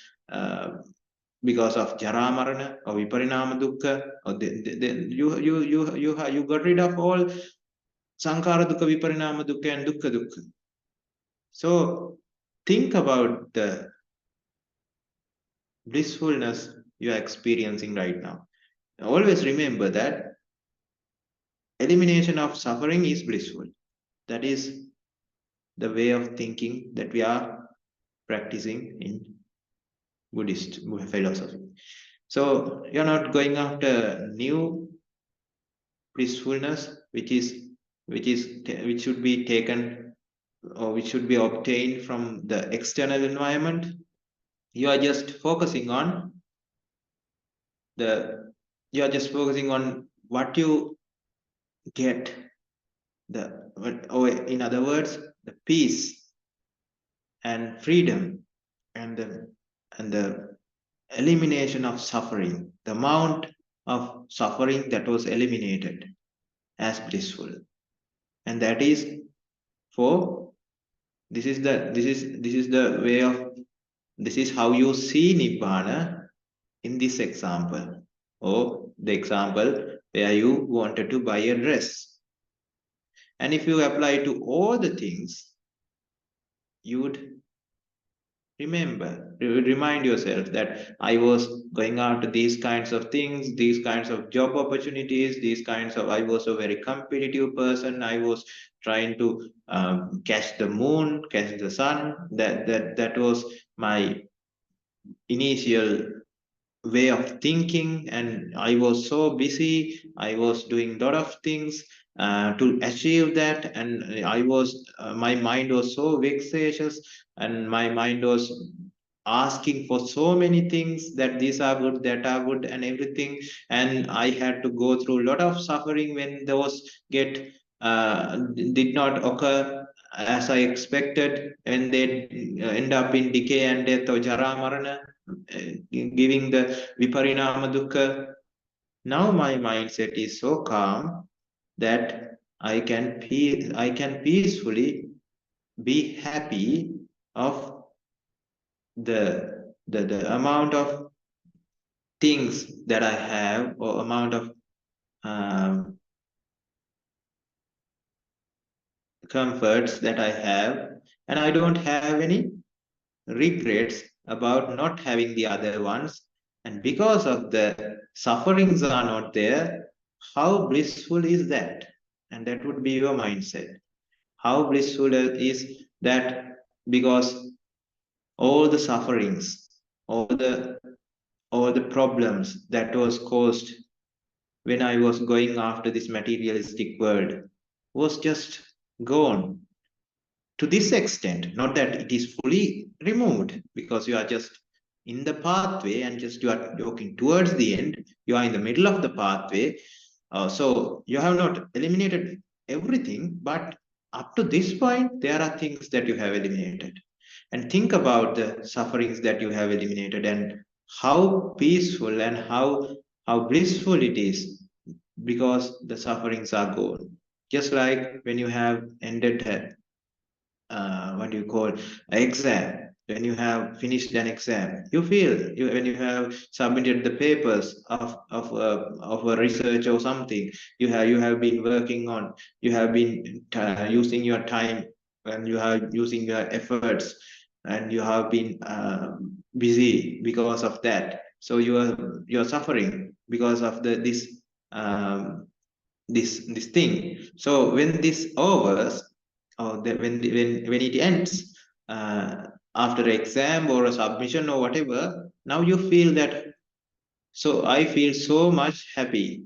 because of jara marana or viparinama dukkha, or you got rid of all sankhara dukkha, viparinama dukkha, and dukkha dukkha. So think about the blissfulness you are experiencing right now. always remember that elimination of suffering is blissful. That is the way of thinking that we are practicing in Buddhist philosophy. So you're not going after new blissfulness, which should be taken or which should be obtained from the external environment. You are just focusing on what you get, or in other words, the peace and freedom and the elimination of suffering, the amount of suffering that was eliminated as blissful. And that is this is how you see Nibbana in this example, or the example where you wanted to buy a dress. And if you apply to all the things, you would remind yourself that I was going after these kinds of things, these kinds of job opportunities, I was a very competitive person. I was trying to catch the moon, catch the sun. That was my initial way of thinking, and I was so busy. I was doing a lot of things to achieve that, and my mind was so vexatious, and my mind was asking for so many things, that these are good, that are good, and everything. And I had to go through a lot of suffering when those did not occur as I expected, and they end up in decay and death or jara marana, giving the viparinama dukkha. Now my mindset is so calm that I can peacefully be happy of the amount of things that I have, or amount of comforts that I have, and I don't have any regrets about not having the other ones. And because of the sufferings are not there, how blissful is that? And that would be your mindset. How blissful is that? Because all the sufferings, all the problems that was caused when I was going after this materialistic world was just gone. To this extent, not that it is fully removed, because you are just in the pathway and just you are walking towards the end, you are in the middle of the pathway. So you have not eliminated everything, but up to this point, there are things that you have eliminated. And think about the sufferings that you have eliminated, and how peaceful and how blissful it is, because the sufferings are gone. Just like when you have ended what do you call exam, when you have finished an exam, you feel when you have submitted the papers of a research or something, you have been working on, you have been using your time, and you are using your efforts, and you have been busy because of that. So you're suffering because of this thing. So when this overs, or when it ends, after exam or a submission or whatever, now you feel that, so I feel so much happy.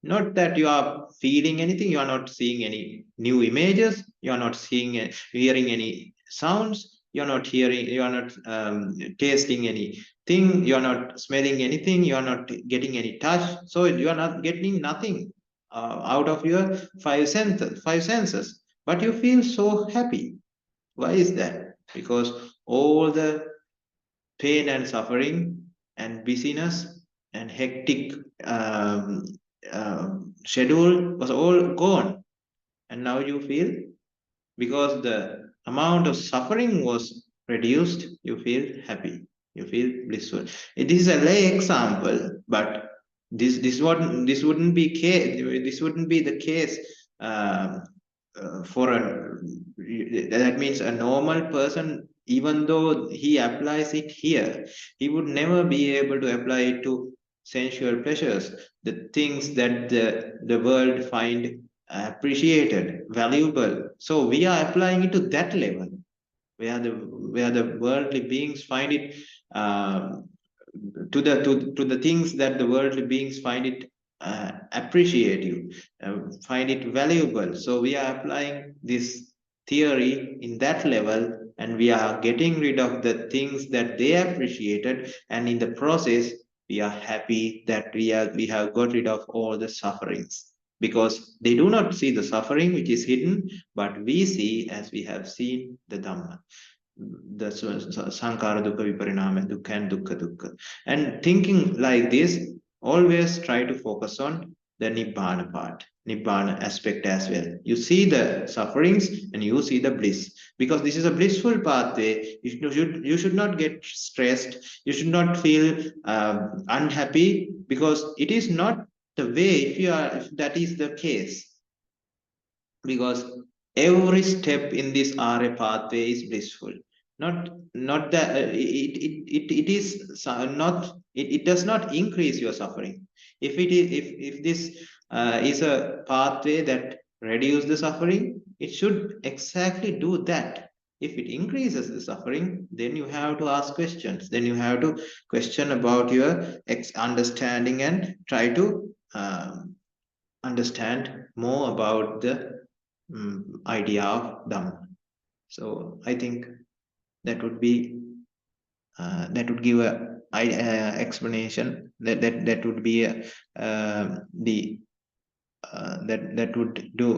Not that you are feeling anything, you are not seeing any new images, you are not hearing any sounds, you are not tasting anything, you are not smelling anything, you are not getting any touch, so you are not getting nothing out of your five senses, but you feel so happy. Why is that? Because all the pain and suffering and busyness and hectic schedule was all gone, and now you feel, because the amount of suffering was reduced, you feel happy, you feel blissful. This is a lay example, but this wouldn't be the case for that means a normal person. Even though he applies it here, he would never be able to apply it to sensual pleasures, the things that the world find appreciated, valuable. So we are applying it to that level, where the worldly beings find it to the things that the worldly beings find it appreciative, find it valuable. So we are applying this theory in that level, and we are getting rid of the things that they appreciated, and in the process we are happy that we have got rid of all the sufferings, because they do not see the suffering which is hidden, but we see, as we have seen the Dhamma, the Sankara Dukkha, Viparinama Dukkha, and Dukkha Dukkha. And thinking like this, always try to focus on the Nibbana part, Nibbana aspect as well. You see the sufferings and you see the bliss, because this is a blissful pathway. You should not get stressed. You should not feel unhappy, because it is not the way. If that is the case, because every step in this RA pathway is blissful. Not that it is not, it does not increase your suffering. If it is, if this is a pathway that reduces the suffering, it should exactly do that. If it increases the suffering, then you have to ask questions. Then you have to question about your understanding and try to understand more about the idea of Dhamma. So I think that would be that would give a explanation, that would be the that would do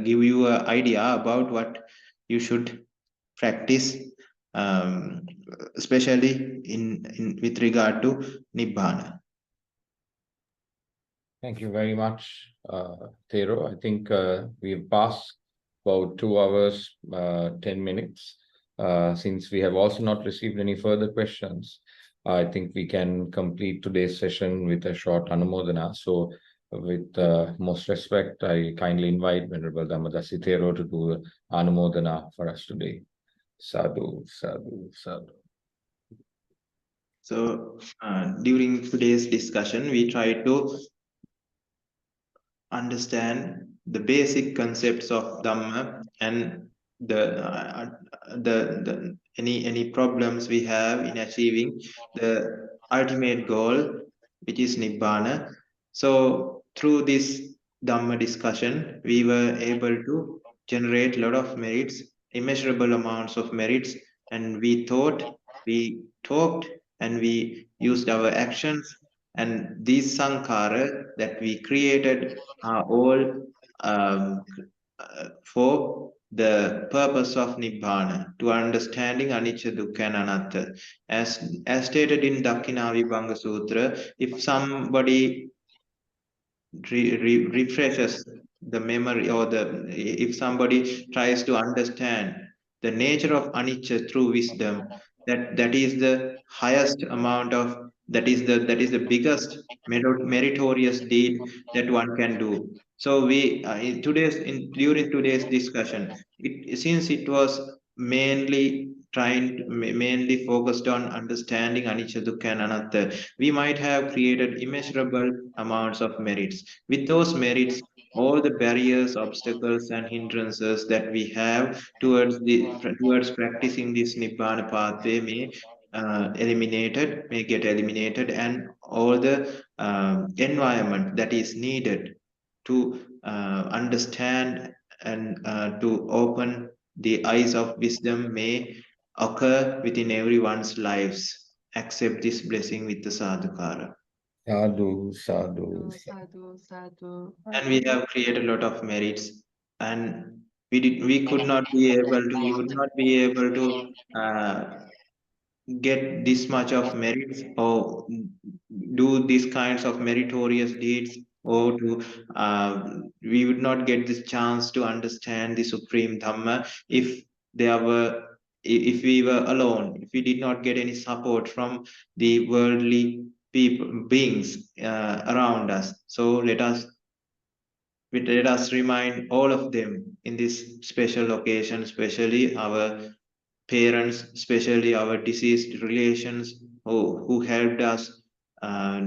give you an idea about what you should practice, especially in with regard to Nibbana. Thank you very much, Thero. I think we've passed about 2 hours, 10 minutes. Since we have also not received any further questions, I think we can complete today's session with a short Anumodana. So with most respect, I kindly invite Venerable Dhammadassi Thero to do the Anumodana for us today. Sadhu, sadhu, sadhu. So during today's discussion, we tried to understand the basic concepts of Dhamma and any problems we have in achieving the ultimate goal, which is Nibbana. So through this Dhamma discussion, we were able to generate a lot of merits, immeasurable amounts of merits, and we thought, we talked, and we used our actions, and these sankhara that we created are all for the purpose of Nibbana, to understanding Anicca, Dukkha, and Anatta. As stated in Dakkhina Sutra, if somebody refreshes the memory, or if somebody tries to understand the nature of Anicca through wisdom, that is the highest amount of, that is the biggest meritorious deed that one can do. So we during today's discussion, since it was mainly focused on understanding Anicca, Dukkha, and Anatta, we might have created immeasurable amounts of merits. With those merits, all the barriers, obstacles, and hindrances that we have towards practicing this Nibbana pathway may get eliminated, and all the environment that is needed to understand and to open the eyes of wisdom may occur within everyone's lives. Accept this blessing with the sadhukara. Sadhu, sadhu. Sadhu, sadhu. And we have created a lot of merits, and we would not be able to get this much of merits, or do these kinds of meritorious deeds, or we would not get this chance to understand the supreme Dhamma if we were alone, if we did not get any support from the worldly beings around us. So let us remind all of them in this special occasion, especially our parents, especially our deceased relations who helped us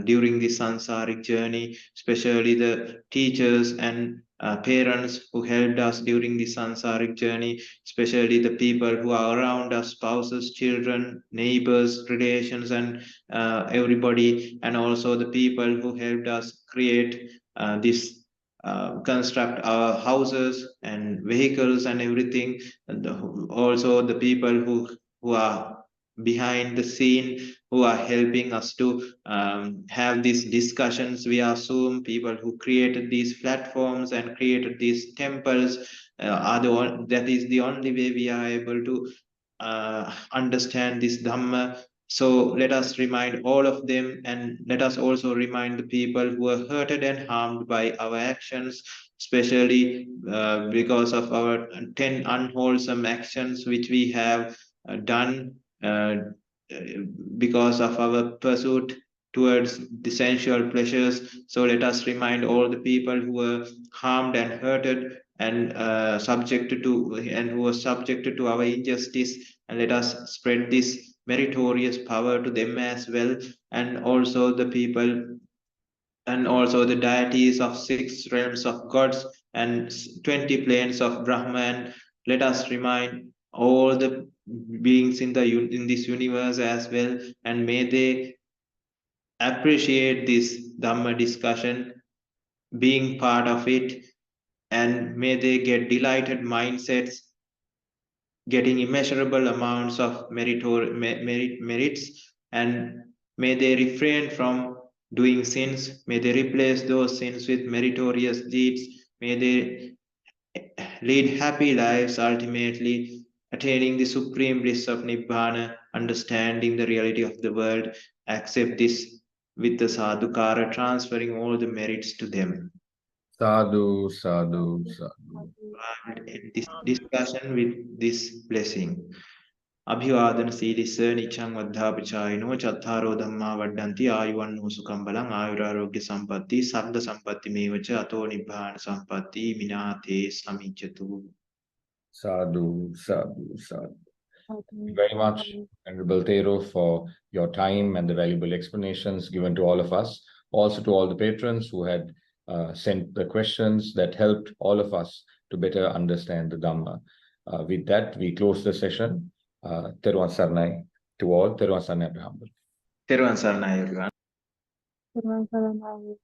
during the sansaric journey, especially the teachers and parents who helped us during the sansaric journey, especially the people who are around us, spouses, children, neighbors, relations, and everybody, and also the people who helped us create construct our houses and vehicles and everything. And also the people who are behind the scene, who are helping us to have these discussions via Zoom, people who created these platforms and created these temples, that is the only way we are able to understand this Dhamma. So let us remind all of them, and let us also remind the people who are hurted and harmed by our actions, especially because of our 10 unwholesome actions which we have done because of our pursuit towards the sensual pleasures. So let us remind all the people who were harmed and hurted and who were subjected to our injustice, and let us spread this meritorious power to them as well, and also the people and also the deities of 6 realms of gods and 20 planes of Brahman. Let us remind all the beings in this universe as well, and may they appreciate this Dhamma discussion, being part of it, and may they get delighted mindsets, getting immeasurable amounts of merits, and may they refrain from doing sins. May they replace those sins with meritorious deeds. May they lead happy lives, ultimately attaining the supreme bliss of Nibbana, understanding the reality of the world. Accept this with the sadhukara, transferring all the merits to them. Sadhu, sadhu, sadhu. This discussion with this blessing. Abhivadana Siddhissa Nichang Vaddhapachayino Chattaro Dhamma Vaddanti Ayuvanno Sukham Balang Ayurarogya Sampatti Sabda Sampatti Mevacha Ato Nibbana Sampatti Minate Samicchatu. Sadhu, sadhu, sadhu. Thank you very much, Venerable Thero, for your time and the valuable explanations given to all of us. Also to all the patrons who had sent the questions that helped all of us to better understand the Dhamma. With that, we close the session. Theruvan Saranai to all. Theruvan Saranai, Abraham. Theruvan Saranai, everyone. Saranai.